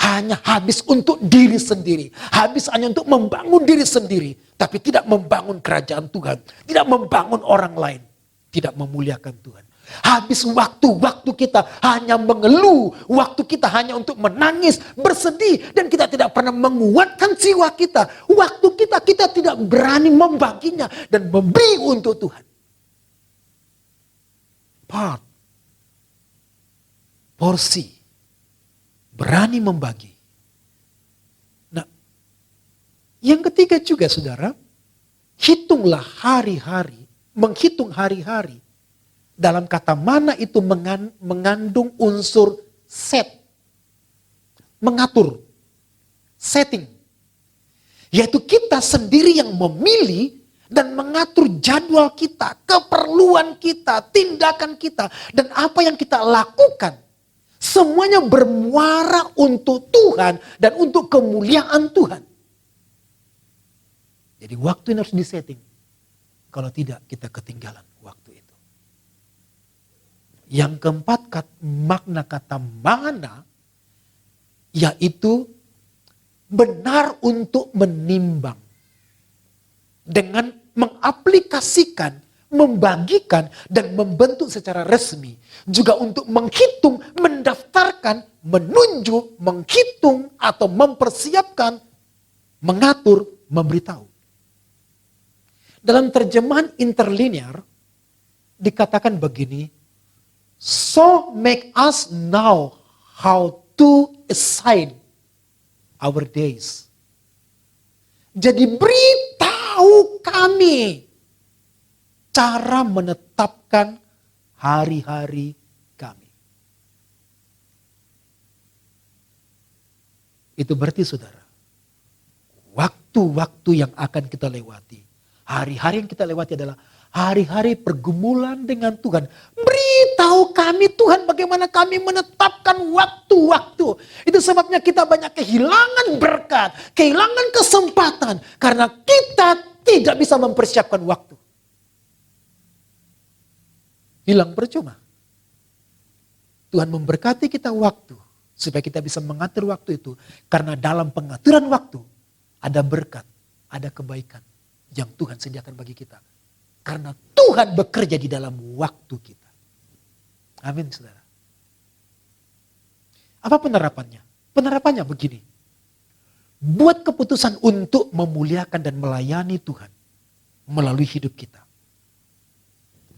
Hanya habis untuk diri sendiri, habis hanya untuk membangun diri sendiri, tapi tidak membangun kerajaan Tuhan, tidak membangun orang lain, tidak memuliakan Tuhan. Habis waktu kita hanya mengeluh, waktu kita hanya untuk menangis, bersedih, dan kita tidak pernah menguatkan jiwa kita. Waktu kita tidak berani membaginya dan memberi untuk Tuhan. Part, porsi, berani membagi. Nah, yang ketiga juga saudara, hitunglah hari-hari, menghitung hari-hari. Dalam kata mana itu mengandung unsur set. Mengatur. Setting. Yaitu kita sendiri yang memilih dan mengatur jadwal kita, keperluan kita, tindakan kita. Dan apa yang kita lakukan. Semuanya bermuara untuk Tuhan dan untuk kemuliaan Tuhan. Jadi waktu ini harus disetting. Kalau tidak kita ketinggalan waktu itu. Yang keempat, makna kata mana, yaitu benar untuk menimbang. Dengan mengaplikasikan, membagikan, dan membentuk secara resmi. Juga untuk menghitung, mendaftarkan, menunjuk, menghitung, atau mempersiapkan, mengatur, memberitahu. Dalam terjemahan interlinear, dikatakan begini, so make us know how to assign our days. Jadi beritahu kami cara menetapkan hari-hari kami. Itu berarti saudara, waktu-waktu yang akan kita lewati, hari-hari yang kita lewati adalah hari-hari pergumulan dengan Tuhan. Beritahu kami Tuhan bagaimana kami menetapkan waktu-waktu. Itu sebabnya kita banyak kehilangan berkat, kehilangan kesempatan. Karena kita tidak bisa mempersiapkan waktu. Hilang percuma. Tuhan memberkati kita waktu. Supaya kita bisa mengatur waktu itu. Karena dalam pengaturan waktu ada berkat, ada kebaikan yang Tuhan sediakan bagi kita. Karena Tuhan bekerja di dalam waktu kita. Amin, saudara. Apa penerapannya? Penerapannya begini. Buat keputusan untuk memuliakan dan melayani Tuhan melalui hidup kita.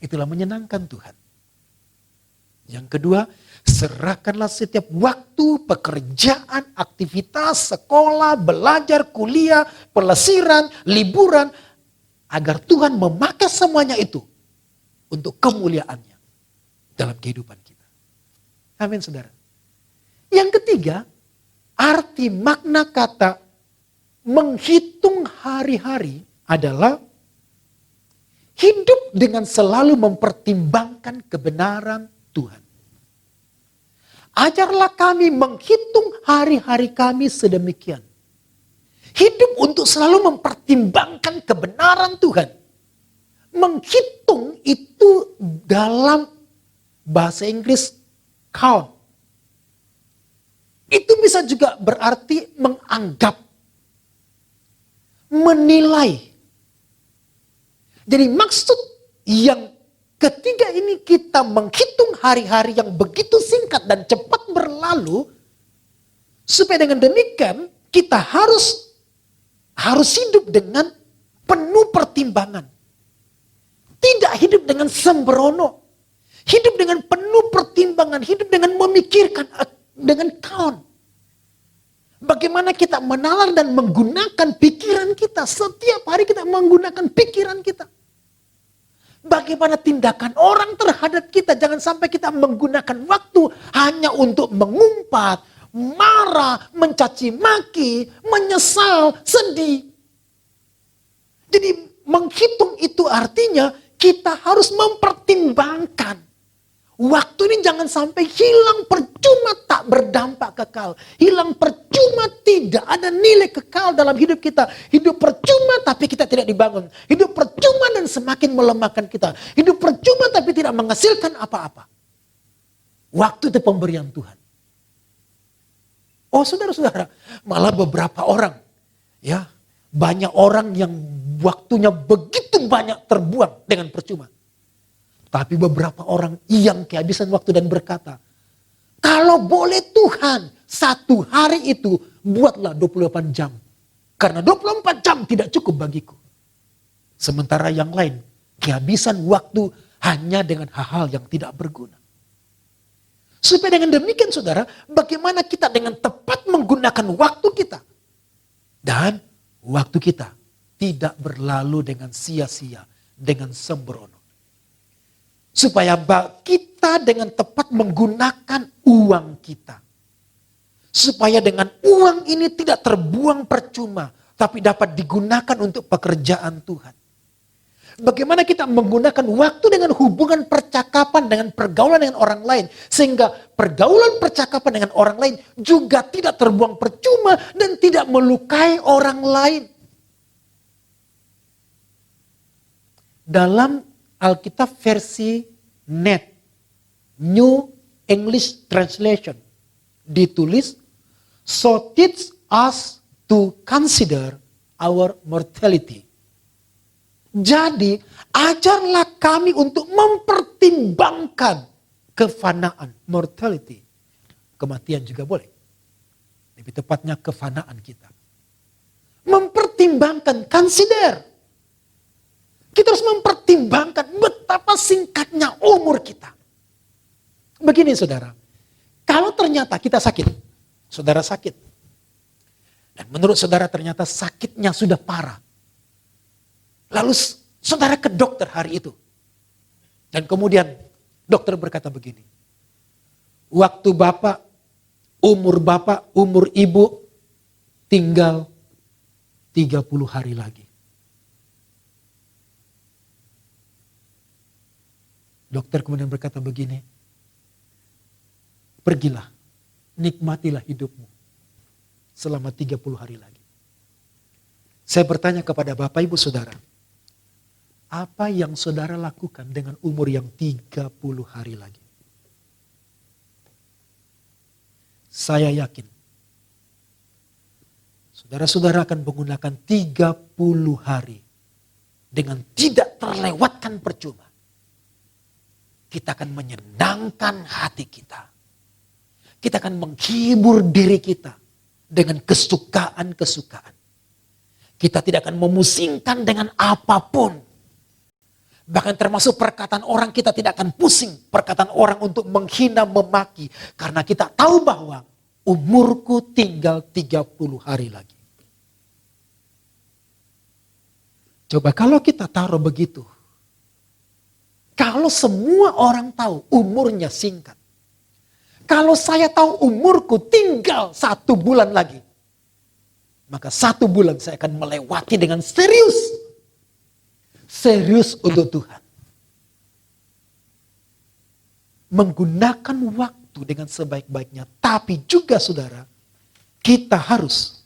Itulah menyenangkan Tuhan. Yang kedua, serahkanlah setiap waktu, pekerjaan, aktivitas, sekolah, belajar, kuliah, pelesiran, liburan, agar Tuhan memakai semuanya itu untuk kemuliaannya dalam kehidupan kita. Amin, saudara. Yang ketiga, arti makna kata menghitung hari-hari adalah hidup dengan selalu mempertimbangkan kebenaran Tuhan. Ajarlah kami menghitung hari-hari kami sedemikian. Hidup untuk selalu mempertimbangkan kebenaran Tuhan. Menghitung itu dalam bahasa Inggris count. Itu bisa juga berarti menganggap, menilai. Jadi maksud yang ketiga ini kita menghitung hari-hari yang begitu singkat dan cepat berlalu. Supaya dengan demikian kita harus hidup dengan penuh pertimbangan. Tidak hidup dengan sembrono. Hidup dengan penuh pertimbangan. Hidup dengan memikirkan, dengan count. Bagaimana kita menalar dan menggunakan pikiran kita. Setiap hari kita menggunakan pikiran kita. Bagaimana tindakan orang terhadap kita. Jangan sampai kita menggunakan waktu hanya untuk mengumpat, marah, mencaci maki, menyesal, sedih. Jadi menghitung itu artinya kita harus mempertimbangkan. Waktu ini jangan sampai hilang percuma tak berdampak kekal. Hilang percuma tidak ada nilai kekal dalam hidup kita. Hidup percuma tapi kita tidak dibangun. Hidup percuma dan semakin melemahkan kita. Hidup percuma tapi tidak menghasilkan apa-apa. Waktu itu pemberian Tuhan. Oh saudara-saudara, malah beberapa orang. Ya, banyak orang yang waktunya begitu banyak terbuang dengan percuma. Tapi beberapa orang yang kehabisan waktu dan berkata, kalau boleh Tuhan, satu hari itu buatlah 28 jam. Karena 24 jam tidak cukup bagiku. Sementara yang lain, kehabisan waktu hanya dengan hal-hal yang tidak berguna. Supaya dengan demikian saudara, bagaimana kita dengan tepat menggunakan waktu kita. Dan waktu kita tidak berlalu dengan sia-sia, dengan sembrono. Supaya kita dengan tepat menggunakan uang kita. Supaya dengan uang ini tidak terbuang percuma. Tapi dapat digunakan untuk pekerjaan Tuhan. Bagaimana kita menggunakan waktu dengan hubungan percakapan dengan pergaulan dengan orang lain. Sehingga pergaulan percakapan dengan orang lain juga tidak terbuang percuma dan tidak melukai orang lain. Dalam Alkitab versi NET, New English Translation, ditulis, so teach us to consider our mortality. Jadi, ajarlah kami untuk mempertimbangkan kefanaan, mortality. Kematian juga boleh. Lebih tepatnya kefanaan kita. Mempertimbangkan, consider. Kita harus mempertimbangkan betapa singkatnya umur kita. Begini saudara, kalau ternyata kita sakit, saudara sakit. Dan menurut saudara ternyata sakitnya sudah parah. Lalu saudara ke dokter hari itu. Dan kemudian dokter berkata begini. Waktu bapak, umur ibu tinggal 30 hari lagi. Dokter kemudian berkata begini, pergilah, nikmatilah hidupmu selama 30 hari lagi. Saya bertanya kepada Bapak Ibu Saudara, apa yang saudara lakukan dengan umur yang 30 hari lagi? Saya yakin, saudara-saudara akan menggunakan 30 hari dengan tidak terlewatkan percuma. Kita akan menyenangkan hati kita. Kita akan menghibur diri kita dengan kesukaan-kesukaan. Kita tidak akan memusingkan dengan apapun. Bahkan termasuk perkataan orang kita tidak akan pusing. Perkataan orang untuk menghina, memaki. Karena kita tahu bahwa umurku tinggal 30 hari lagi. Coba kalau kita taruh begitu. Kalau semua orang tahu umurnya singkat. Kalau saya tahu umurku tinggal 1 bulan lagi. Maka 1 bulan saya akan melewati dengan serius. Serius untuk Tuhan. Menggunakan waktu dengan sebaik-baiknya. Tapi juga saudara, kita harus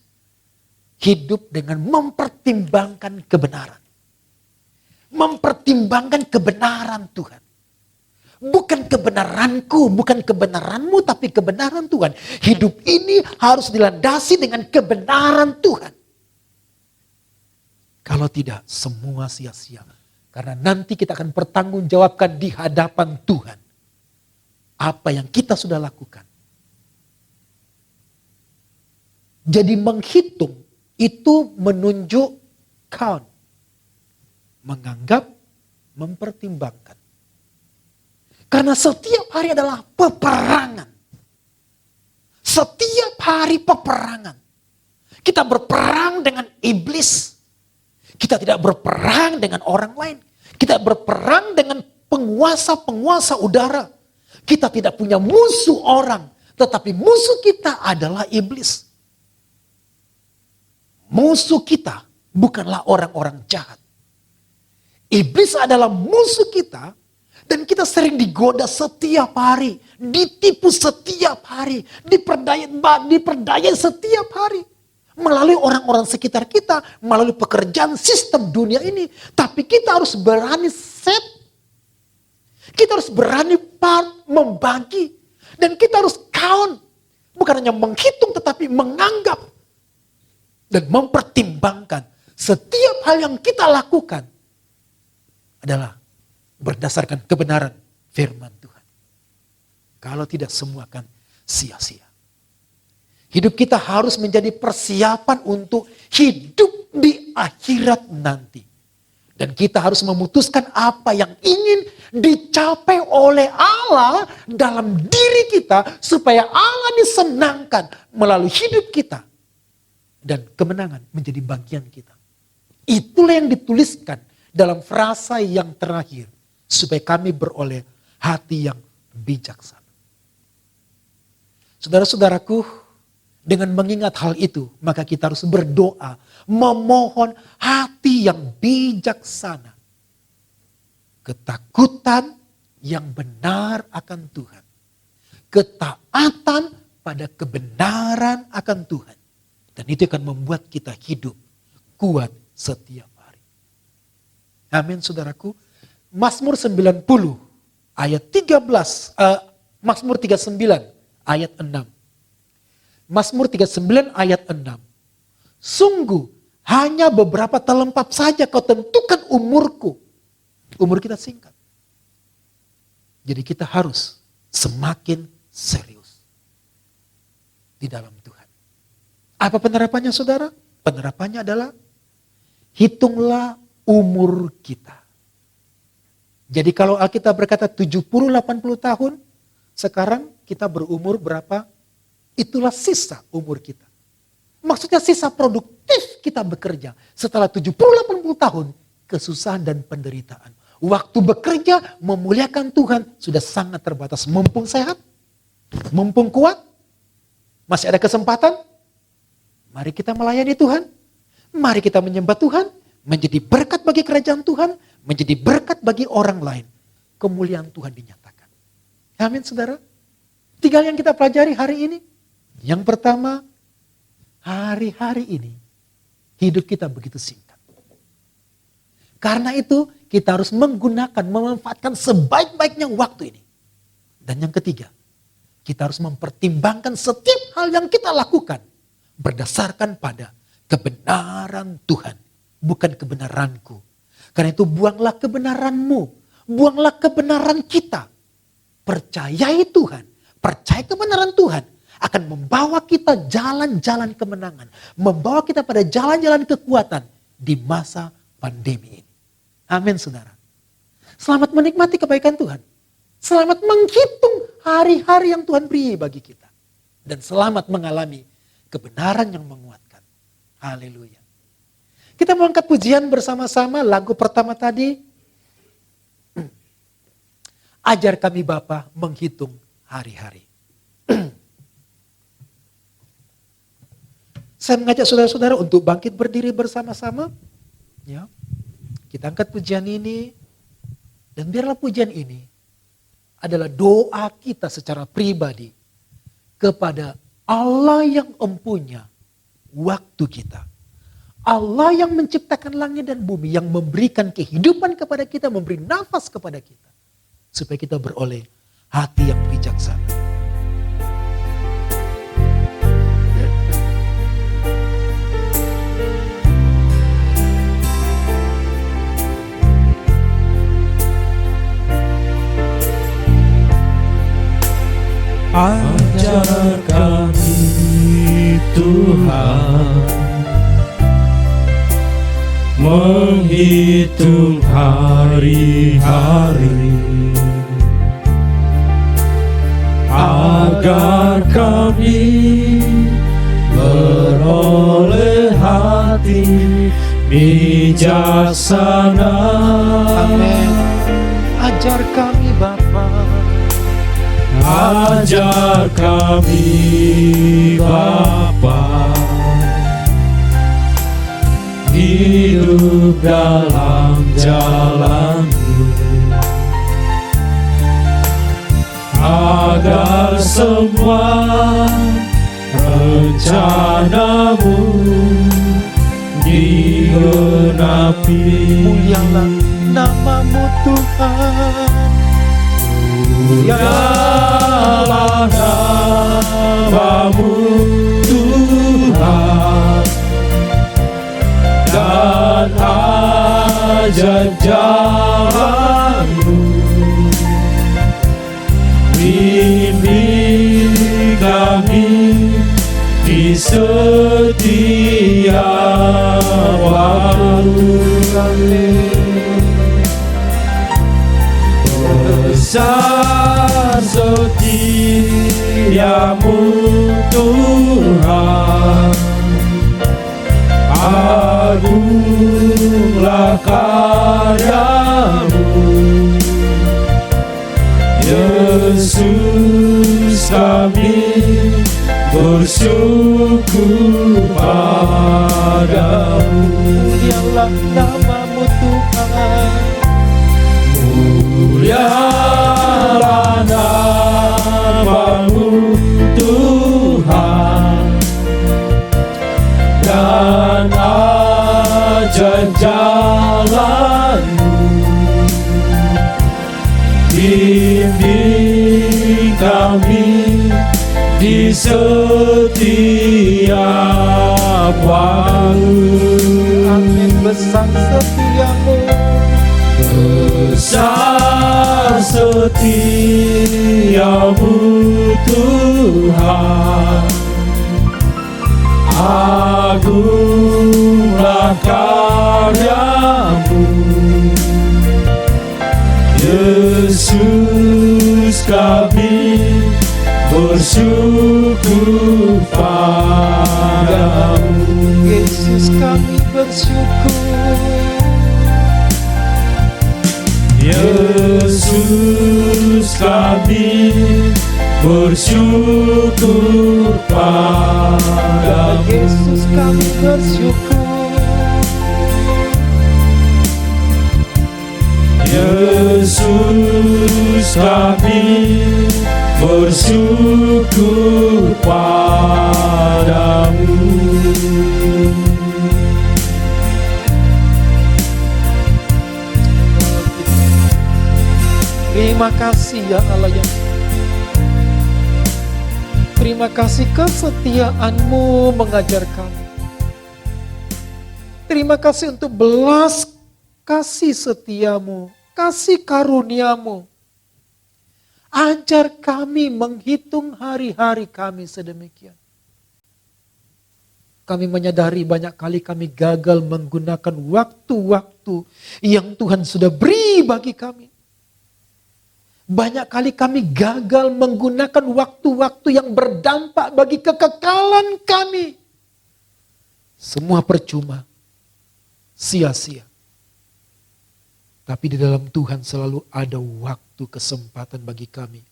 hidup dengan mempertimbangkan kebenaran. Mempertimbangkan kebenaran Tuhan. Bukan kebenaranku, bukan kebenaranmu, tapi kebenaran Tuhan. Hidup ini harus dilandasi dengan kebenaran Tuhan. Kalau tidak, semua sia-sia. Karena nanti kita akan pertanggungjawabkan di hadapan Tuhan. Apa yang kita sudah lakukan. Jadi menghitung itu menunjuk count. Menganggap, mempertimbangkan. Karena setiap hari adalah peperangan. Setiap hari peperangan. Kita berperang dengan iblis. Kita tidak berperang dengan orang lain. Kita berperang dengan penguasa-penguasa udara. Kita tidak punya musuh orang. Tetapi musuh kita adalah iblis. Musuh kita bukanlah orang-orang jahat. Iblis adalah musuh kita dan kita sering digoda setiap hari, ditipu setiap hari, diperdaya setiap hari. Melalui orang-orang sekitar kita, melalui pekerjaan sistem dunia ini. Tapi kita harus berani set, kita harus berani membagi. Dan kita harus count, bukan hanya menghitung tetapi menganggap. Dan mempertimbangkan setiap hal yang kita lakukan adalah berdasarkan kebenaran firman Tuhan. Kalau tidak semua akan sia-sia. Hidup kita harus menjadi persiapan untuk hidup di akhirat nanti. Dan kita harus memutuskan apa yang ingin dicapai oleh Allah dalam diri kita supaya Allah disenangkan melalui hidup kita. Dan kemenangan menjadi bagian kita. Itulah yang dituliskan dalam frasa yang terakhir. Supaya kami beroleh hati yang bijaksana. Saudara-saudaraku, dengan mengingat hal itu, maka kita harus berdoa, memohon hati yang bijaksana. Ketakutan yang benar akan Tuhan. Ketaatan pada kebenaran akan Tuhan. Dan itu akan membuat kita hidup kuat setiap hari. Amin saudaraku. Mazmur 90 ayat 13, Mazmur 39 ayat 6. Mazmur 39 ayat 6. Sungguh hanya beberapa telempap saja kau tentukan umurku. Umur kita singkat. Jadi kita harus semakin serius di dalam Tuhan. Apa penerapannya saudara? Penerapannya adalah hitunglah umur kita. Jadi kalau Alkitab berkata 70-80 tahun, sekarang kita berumur berapa? Itulah sisa umur kita. Maksudnya sisa produktif kita bekerja setelah 70-80 tahun kesusahan dan penderitaan. Waktu bekerja memuliakan Tuhan sudah sangat terbatas. Mumpung sehat, mumpung kuat, masih ada kesempatan. Mari kita melayani Tuhan. Mari kita menyembah Tuhan. Menjadi berkat bagi kerajaan Tuhan. Menjadi berkat bagi orang lain. Kemuliaan Tuhan dinyatakan. Amin saudara. Tinggal yang kita pelajari hari ini. Yang pertama, hari-hari ini hidup kita begitu singkat. Karena itu kita harus menggunakan, memanfaatkan sebaik-baiknya waktu ini. Dan yang ketiga, kita harus mempertimbangkan setiap hal yang kita lakukan berdasarkan pada kebenaran Tuhan, bukan kebenaranku. Karena itu buanglah kebenaranmu, buanglah kebenaran kita. Percayai Tuhan, percaya kebenaran Tuhan akan membawa kita jalan-jalan kemenangan, membawa kita pada jalan-jalan kekuatan di masa pandemi ini. Amin saudara. Selamat menikmati kebaikan Tuhan. Selamat menghitung hari-hari yang Tuhan beri bagi kita. Dan selamat mengalami kebenaran yang menguatkan. Haleluya. Kita mau angkat pujian bersama-sama. Lagu pertama tadi. Ajar kami Bapa menghitung hari-hari. Saya mengajak saudara-saudara untuk bangkit berdiri bersama-sama. Ya. Kita angkat pujian ini. Dan biarlah pujian ini adalah doa kita secara pribadi kepada Allah yang empunya waktu kita. Allah yang menciptakan langit dan bumi, yang memberikan kehidupan kepada kita, memberi nafas kepada kita. Supaya kita beroleh hati yang bijaksana. Ajar kami Tuhan menghitung hari-hari agar kami beroleh hati bijaksana. Amin. Ajar kami Bapa. Ajar kami Bapa hidup dalam jalan-Mu agar semua rencana-Mu digenapi. Mulialah nama-Mu Tuhan. Mulialah nama-Mu Tuhan, dan ajar jalan-Mu. Bimbing kami di setiap waktu. Besar setiamu Tuhan, agunglah karya-Mu. Yesus kami bersyukur padamu. Mulialah nama-Mu Tuhan. Mulialah nama-Mu Tuhan, dan ajar jalan-Mu. Bimbing kami di setiap waktu. Amin. Besar setiamu. Besar setiamu Tuhan, agunglah karya-Mu. Yesus kami bersyukur padamu. kami bersyukur. Yesus kami bersyukur padamu. Yesus kami bersyukur. Yesus kami bersyukur padamu. Terima kasih ya Allah yang terima kasih kesetiaan-Mu mengajar kami. Terima kasih untuk belas kasih setia-Mu, kasih karunia-Mu. Ajar kami menghitung hari-hari kami sedemikian. Kami menyadari banyak kali kami gagal menggunakan waktu-waktu yang Tuhan sudah beri bagi kami. Banyak kali kami gagal menggunakan waktu-waktu yang berdampak bagi kekekalan kami. Semua percuma, sia-sia. Tapi di dalam Tuhan selalu ada waktu kesempatan bagi kami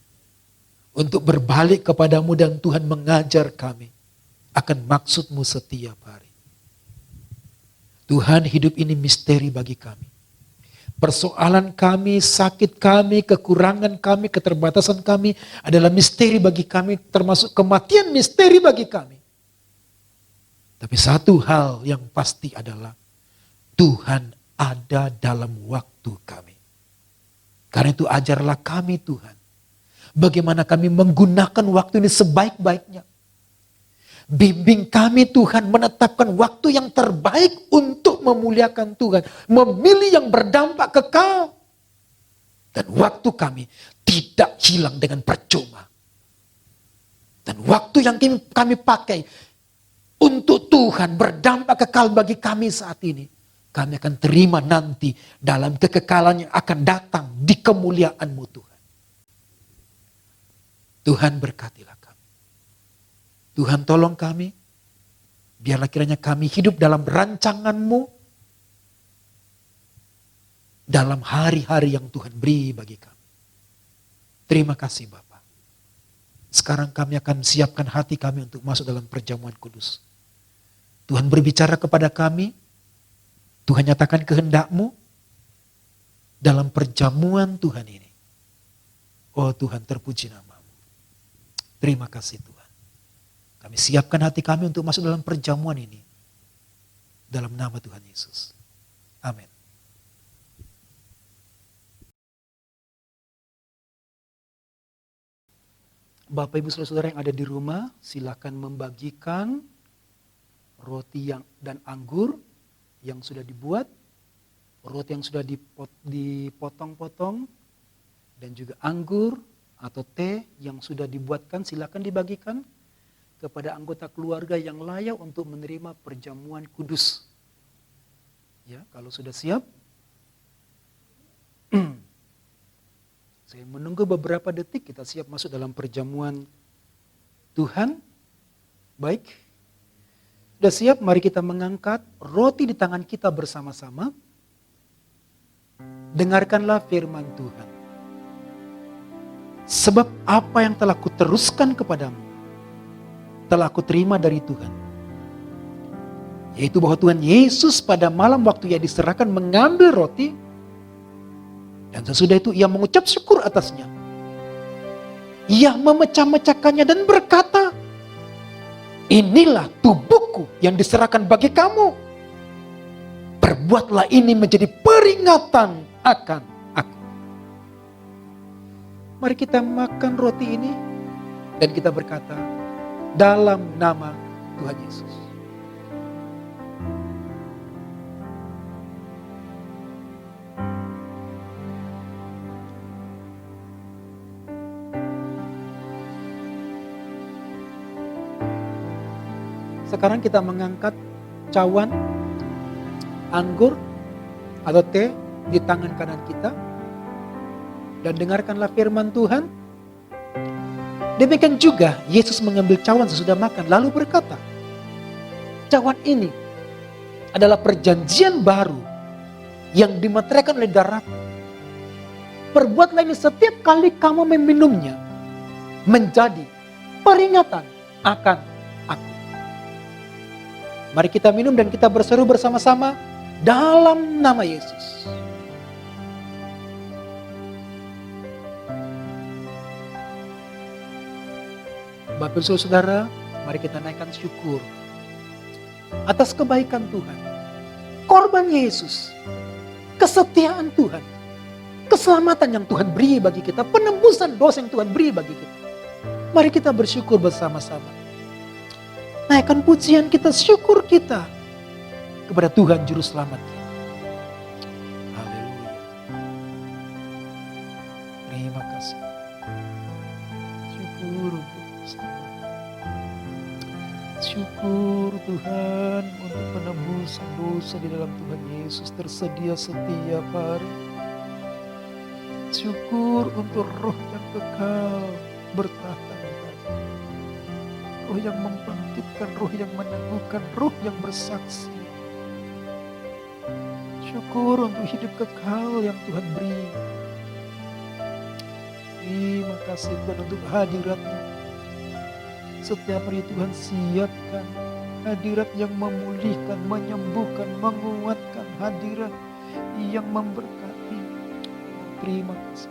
untuk berbalik kepadamu dan Tuhan mengajar kami akan maksud-Mu setiap hari. Tuhan, hidup ini misteri bagi kami. Persoalan kami, sakit kami, kekurangan kami, keterbatasan kami adalah misteri bagi kami, termasuk kematian misteri bagi kami. Tapi satu hal yang pasti adalah Tuhan ada dalam waktu kami. Karena itu ajarlah kami Tuhan, bagaimana kami menggunakan waktu ini sebaik-baiknya. Bimbing kami Tuhan menetapkan waktu yang terbaik untuk memuliakan Tuhan. Memilih yang berdampak kekal. Dan waktu kami tidak hilang dengan percuma. Dan waktu yang kami pakai untuk Tuhan berdampak kekal bagi kami saat ini. Kami akan terima nanti dalam kekekalan yang akan datang di kemuliaan-Mu Tuhan. Tuhan berkatilah. Tuhan tolong kami, biarlah kiranya kami hidup dalam rancangan-Mu, dalam hari-hari yang Tuhan beri bagi kami. Terima kasih Bapa. Sekarang kami akan siapkan hati kami untuk masuk dalam perjamuan kudus. Tuhan berbicara kepada kami, Tuhan nyatakan kehendak-Mu dalam perjamuan Tuhan ini. Oh Tuhan, terpuji nama-Mu. Terima kasih Tuhan. Kami siapkan hati kami untuk masuk dalam perjamuan ini. Dalam nama Tuhan Yesus. Amin. Bapak Ibu Saudara-saudara yang ada di rumah, silakan membagikan roti dan anggur yang sudah dibuat. Roti yang sudah dipotong-potong. Dan juga anggur atau teh yang sudah dibuatkan, silakan dibagikan kepada anggota keluarga yang layak untuk menerima perjamuan kudus. Ya, kalau sudah siap, saya menunggu beberapa detik, kita siap masuk dalam perjamuan Tuhan. Baik, sudah siap, mari kita mengangkat roti di tangan kita bersama-sama. Dengarkanlah firman Tuhan. Sebab apa yang telah kuteruskan kepadamu, telah aku terima dari Tuhan. Yaitu bahwa Tuhan Yesus pada malam waktu Ia diserahkan mengambil roti. Dan sesudah itu Ia mengucap syukur atasnya. Ia memecah-mecahkannya dan berkata, inilah tubuhku yang diserahkan bagi kamu. Perbuatlah ini menjadi peringatan akan aku. Mari kita makan roti ini dan kita berkata, dalam nama Tuhan Yesus. Sekarang kita mengangkat cawan anggur atau teh di tangan kanan kita. Dan dengarkanlah firman Tuhan. Demikian juga Yesus mengambil cawan sesudah makan lalu berkata, cawan ini adalah perjanjian baru yang dimeteraikan oleh darah-Mu. Perbuatlah ini setiap kali kamu meminumnya menjadi peringatan akan aku. Mari kita minum dan kita berseru bersama-sama dalam nama Yesus. Bapak Ibu Saudara, mari kita naikkan syukur atas kebaikan Tuhan, korban Yesus, kesetiaan Tuhan, keselamatan yang Tuhan beri bagi kita, penembusan dosa yang Tuhan beri bagi kita. Mari kita bersyukur bersama-sama. Naikkan pujian kita, syukur kita kepada Tuhan Juru Selamat kita. Haleluya. Terima kasih. Syukur untuk syukur Tuhan untuk penembusan dosa di dalam Tuhan Yesus tersedia setiap hari. Syukur untuk roh yang kekal bertahta di dalam. Roh yang membangkitkan, roh yang meneguhkan, roh yang bersaksi. Syukur untuk hidup kekal yang Tuhan beri. Terima kasih Tuhan untuk hadirat-Mu. Setiap hari Tuhan siapkan hadirat yang memulihkan, menyembuhkan, menguatkan, hadirat yang memberkati. Terima kasih.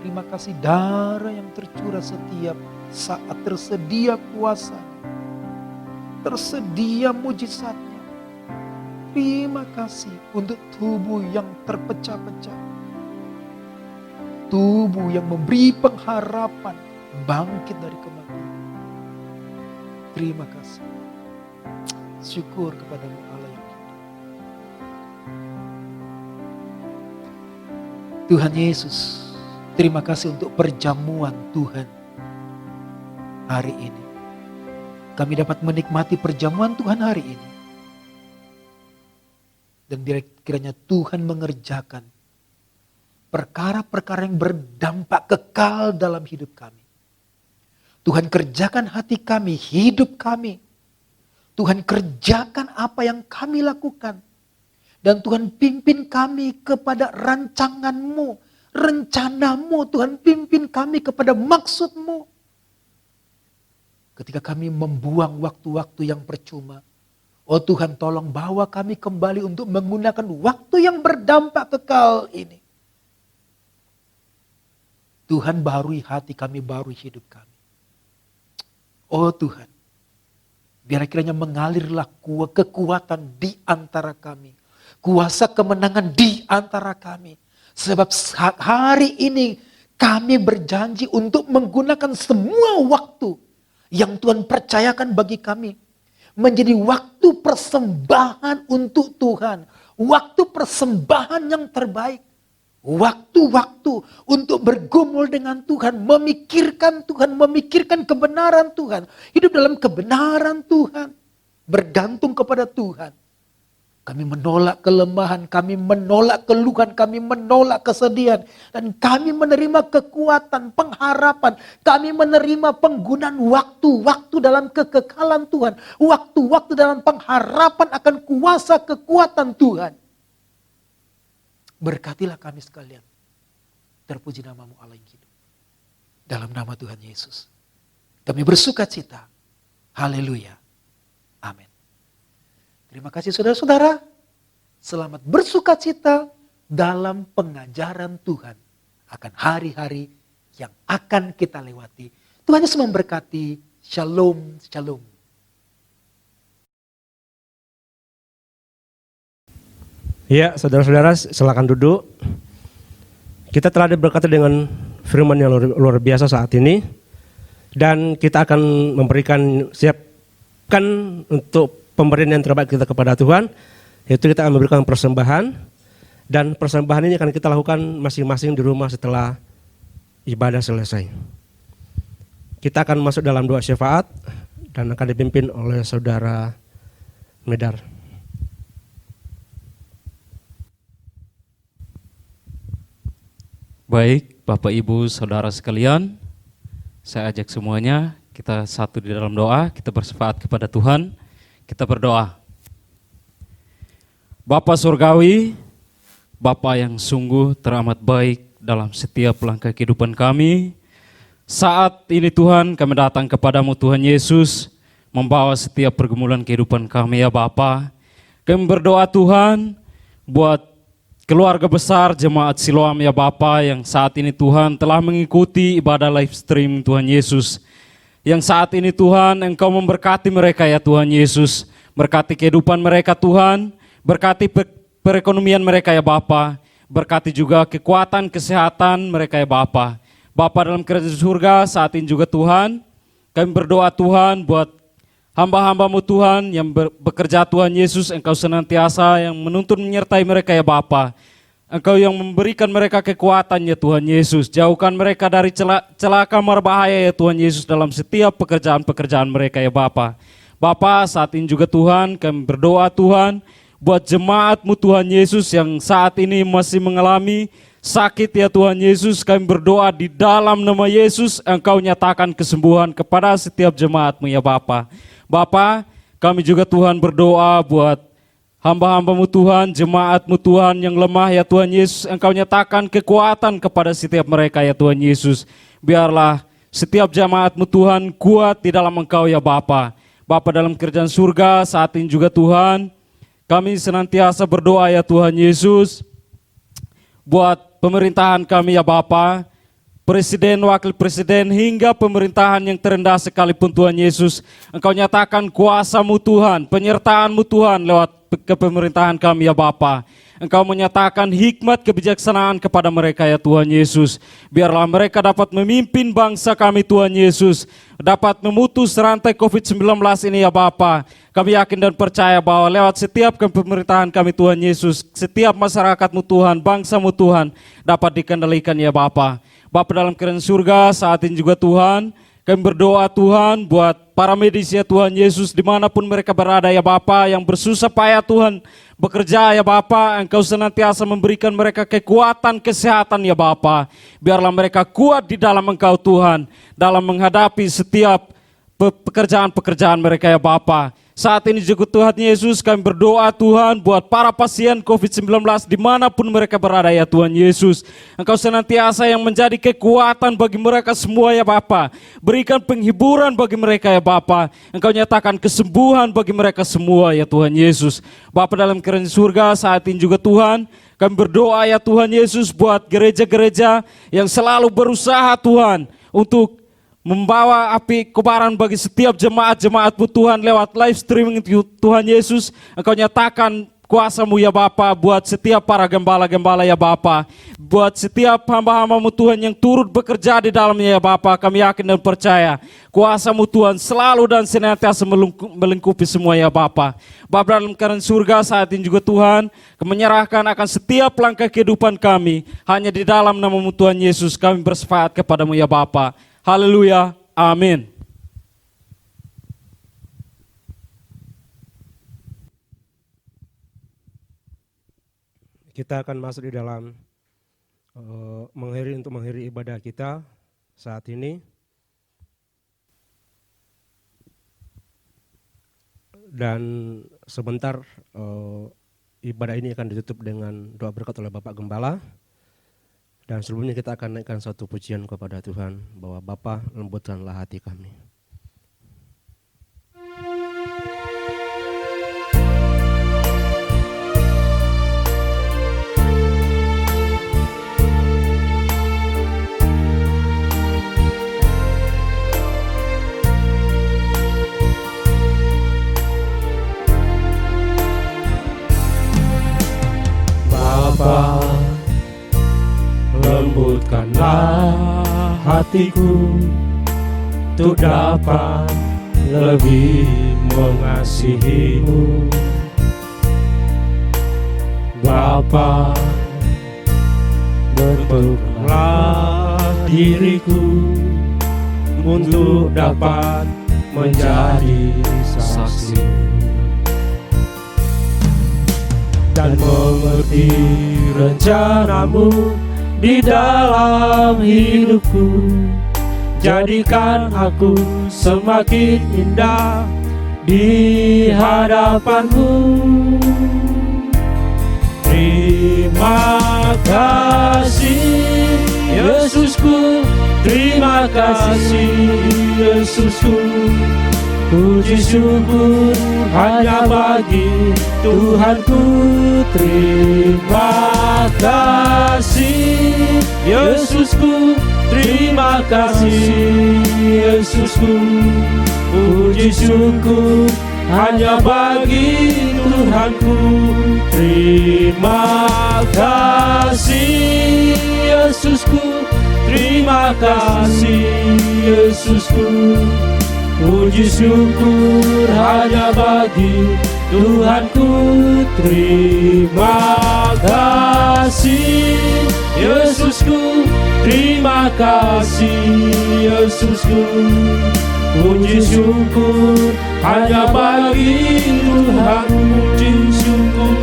Terima kasih darah yang tercurah setiap saat, tersedia kuasa, tersedia mujizatnya. Terima kasih untuk tubuh yang terpecah-pecah, tubuh yang memberi pengharapan bangkit dari kematian. Terima kasih. Syukur kepada-Mu Allah yang hidup. Tuhan Yesus, terima kasih untuk perjamuan Tuhan hari ini. Kami dapat menikmati perjamuan Tuhan hari ini. Dan biar kiranya Tuhan mengerjakan perkara-perkara yang berdampak kekal dalam hidup kami. Tuhan kerjakan hati kami, hidup kami. Tuhan kerjakan apa yang kami lakukan. Dan Tuhan pimpin kami kepada rancangan-Mu, rencana-Mu. Tuhan pimpin kami kepada maksud-Mu. Ketika kami membuang waktu-waktu yang percuma. Oh Tuhan, tolong bawa kami kembali untuk menggunakan waktu yang berdampak kekal ini. Tuhan barui hati kami, barui hidup kami. Oh Tuhan, biar kiranya mengalirlah kekuatan di antara kami. Kuasa kemenangan di antara kami. Sebab hari ini kami berjanji untuk menggunakan semua waktu yang Tuhan percayakan bagi kami. Menjadi waktu persembahan untuk Tuhan. Waktu persembahan yang terbaik. Waktu-waktu untuk bergumul dengan Tuhan, memikirkan Tuhan, memikirkan kebenaran Tuhan, hidup dalam kebenaran Tuhan, bergantung kepada Tuhan. Kami menolak kelemahan, kami menolak keluhan, kami menolak kesedihan, dan kami menerima kekuatan, pengharapan, kami menerima penggunaan waktu-waktu dalam kekekalan Tuhan, waktu-waktu dalam pengharapan akan kuasa kekuatan Tuhan. Berkatilah kami sekalian. Terpuji nama-Mu Allah yang hidup. Dalam nama Tuhan Yesus. Kami bersuka cita. Haleluya. Amin. Terima kasih saudara-saudara. Selamat bersuka cita dalam pengajaran Tuhan. Akan hari-hari yang akan kita lewati. Tuhan Yesus memberkati. Shalom, shalom. Ya, saudara-saudara, silakan duduk. Kita telah diberkati dengan firman yang luar biasa saat ini. Dan kita akan siapkan untuk pemberian yang terbaik kita kepada Tuhan. Yaitu kita akan memberikan persembahan. Dan persembahan ini akan kita lakukan masing-masing di rumah setelah ibadah selesai. Kita akan masuk dalam doa syafaat. Dan akan dipimpin oleh saudara Medar. Baik, Bapak Ibu Saudara sekalian, saya ajak semuanya kita satu di dalam doa, kita bersyafaat kepada Tuhan, kita berdoa. Bapa Surgawi, Bapa yang sungguh teramat baik dalam setiap langkah kehidupan kami. Saat ini Tuhan kami datang kepadamu Tuhan Yesus, membawa setiap pergumulan kehidupan kami ya Bapa. Kami berdoa Tuhan buat keluarga besar Jemaat Siloam ya Bapa yang saat ini Tuhan telah mengikuti ibadah live stream Tuhan Yesus. Yang saat ini Tuhan Engkau memberkati mereka ya Tuhan Yesus. Berkati kehidupan mereka Tuhan, berkati perekonomian mereka ya Bapa. Berkati juga kekuatan kesehatan mereka ya Bapa. Bapa dalam kerajaan surga saat ini juga Tuhan, kami berdoa Tuhan buat hamba-hambamu Tuhan yang bekerja Tuhan Yesus, Engkau senantiasa yang menuntun menyertai mereka ya Bapa. Engkau yang memberikan mereka kekuatan ya Tuhan Yesus. Jauhkan mereka dari celaka berbahaya ya Tuhan Yesus dalam setiap pekerjaan-pekerjaan mereka ya Bapa. Bapa saat ini juga Tuhan kami berdoa Tuhan buat jemaat-Mu Tuhan Yesus yang saat ini masih mengalami sakit ya Tuhan Yesus. Kami berdoa di dalam nama Yesus Engkau nyatakan kesembuhan kepada setiap jemaat-Mu ya Bapa. Bapa, kami juga Tuhan berdoa buat hamba-hamba-Mu Tuhan, jemaat-Mu Tuhan yang lemah ya Tuhan Yesus. Engkau nyatakan kekuatan kepada setiap mereka ya Tuhan Yesus. Biarlah setiap jemaat-Mu Tuhan kuat di dalam Engkau ya Bapa. Bapa dalam kerajaan surga saat ini juga Tuhan, kami senantiasa berdoa ya Tuhan Yesus buat pemerintahan kami ya Bapa. Presiden, wakil presiden, hingga pemerintahan yang terendah sekalipun Tuhan Yesus. Engkau nyatakan kuasa-Mu Tuhan, penyertaan-Mu Tuhan lewat kepemerintahan kami ya Bapa. Engkau menyatakan hikmat kebijaksanaan kepada mereka ya Tuhan Yesus. Biarlah mereka dapat memimpin bangsa kami Tuhan Yesus. Dapat memutus rantai COVID-19 ini ya Bapa. Kami yakin dan percaya bahwa lewat setiap kepemerintahan kami Tuhan Yesus, setiap masyarakat-Mu Tuhan, bangsa-Mu Tuhan dapat dikendalikan ya Bapa. Bapa dalam kerajaan surga saat ini juga Tuhan, kami berdoa Tuhan buat para medis ya Tuhan Yesus dimanapun mereka berada ya Bapa yang bersusah payah Tuhan bekerja ya Bapa. Engkau senantiasa memberikan mereka kekuatan kesehatan ya Bapa. Biarlah mereka kuat di dalam Engkau Tuhan dalam menghadapi setiap pekerjaan-pekerjaan mereka ya Bapa. Saat ini juga Tuhan Yesus kami berdoa Tuhan buat para pasien COVID-19 dimanapun mereka berada ya Tuhan Yesus. Engkau senantiasa yang menjadi kekuatan bagi mereka semua ya Bapa. Berikan penghiburan bagi mereka ya Bapa. Engkau nyatakan kesembuhan bagi mereka semua ya Tuhan Yesus. Bapa dalam kerajaan surga saat ini juga Tuhan kami berdoa ya Tuhan Yesus buat gereja-gereja yang selalu berusaha Tuhan untuk membawa api kobaran bagi setiap jemaat-jemaat-Mu Tuhan lewat live streaming Tuhan Yesus. Engkau nyatakan kuasa-Mu ya Bapa buat setiap para gembala-gembala ya Bapa. Buat setiap hamba-hamba-Mu Tuhan yang turut bekerja di dalamnya ya Bapa. Kami yakin dan percaya kuasa-Mu Tuhan selalu dan senantiasa melingkupi semua ya Bapa. Bapa dalam kerajaan surga saat ini juga Tuhan kami menyerahkan akan setiap langkah kehidupan kami. Hanya di dalam nama-Mu Tuhan Yesus kami bersepakat kepada-Mu ya Bapa. Haleluya, amin. Kita akan masuk di dalam mengakhiri ibadah kita saat ini. Dan sebentar ibadah ini akan ditutup dengan doa berkat oleh Bapak Gembala. Dan sebelumnya kita akan naikkan satu pujian kepada Tuhan bahwa Bapa lembutkanlah hati kami. Bapa, lembutkanlah hatiku untuk dapat lebih mengasihi-Mu. Bapa, bentuklah diriku untuk dapat menjadi saksi dan mengerti rencana-Mu di dalam hidupku. Jadikan aku semakin indah di hadapan-Mu. terima kasih Yesusku, terima kasih Yesusku. Puji syukur hanya bagi Tuhanku, terima kasih Yesusku, terima kasih Yesusku. Puji syukur hanya bagi Tuhanku, terima kasih Yesusku, terima kasih Yesusku. Puji syukur hanya bagi Tuhanku, terima kasih Yesusku, terima kasih Yesusku. Puji syukur hanya bagi Tuhan, puji syukur.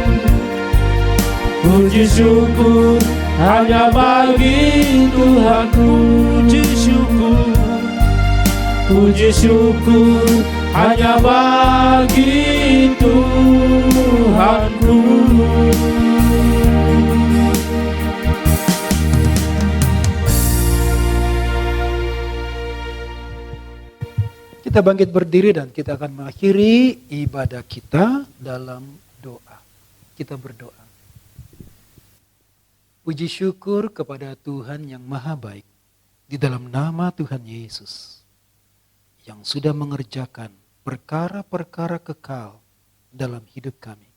Puji syukur hanya bagi Tuhan, puji syukur. Puji syukur hanya bagi Tuhanku. Kita bangkit berdiri dan kita akan mengakhiri ibadah kita dalam doa. Kita berdoa. Puji syukur kepada Tuhan yang maha baik di dalam nama Tuhan Yesus yang sudah mengerjakan perkara-perkara kekal dalam hidup kami.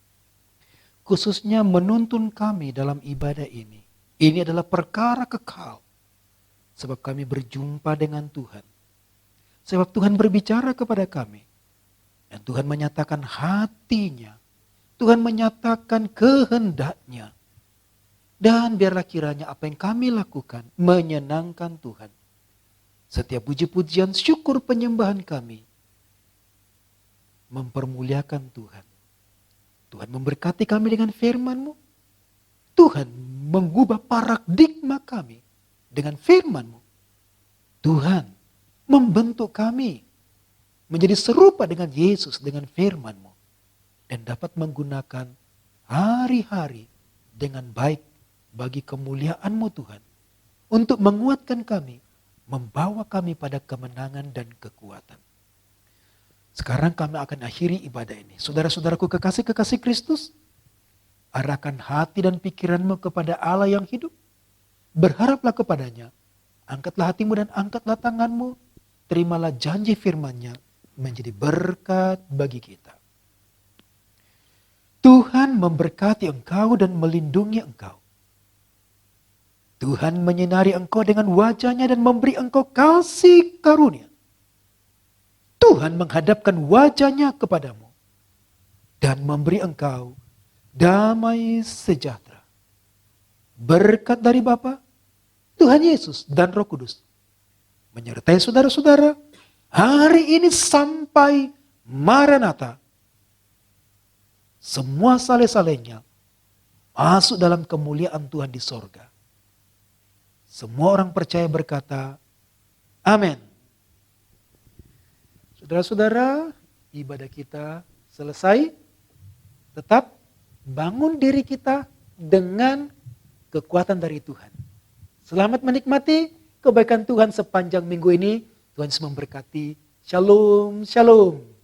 Khususnya menuntun kami dalam ibadah ini. Ini adalah perkara kekal. Sebab kami berjumpa dengan Tuhan. Sebab Tuhan berbicara kepada kami. Dan Tuhan menyatakan hatinya. Tuhan menyatakan kehendaknya. Dan biarlah kiranya apa yang kami lakukan menyenangkan Tuhan. Setiap puji-pujian, syukur, penyembahan kami mempermuliakan Tuhan. Tuhan memberkati kami dengan firman-Mu. Tuhan mengubah paradigma kami dengan firman-Mu. Tuhan membentuk kami menjadi serupa dengan Yesus dengan firman-Mu. Dan dapat menggunakan hari-hari dengan baik bagi kemuliaan-Mu Tuhan. Untuk menguatkan kami, membawa kami pada kemenangan dan kekuatan. Sekarang kami akan akhiri ibadah ini. Saudara-saudaraku kekasih-kekasih Kristus, arahkan hati dan pikiranmu kepada Allah yang hidup. Berharaplah kepadanya. Angkatlah hatimu dan angkatlah tanganmu. Terimalah janji firman-Nya menjadi berkat bagi kita. Tuhan memberkati engkau dan melindungi engkau. Tuhan menyinari engkau dengan wajah-Nya dan memberi engkau kasih karunia. Tuhan menghadapkan wajah-Nya kepadamu dan memberi engkau damai sejahtera. Berkat dari Bapa, Tuhan Yesus dan Roh Kudus menyertai saudara-saudara hari ini sampai Maranatha. Semua saleh-salehnya masuk dalam kemuliaan Tuhan di sorga. Semua orang percaya berkata, amin. Saudara-saudara, ibadah kita selesai. Tetap bangun diri kita dengan kekuatan dari Tuhan. Selamat menikmati kebaikan Tuhan sepanjang minggu ini. Tuhan Yesus memberkati. Shalom, shalom.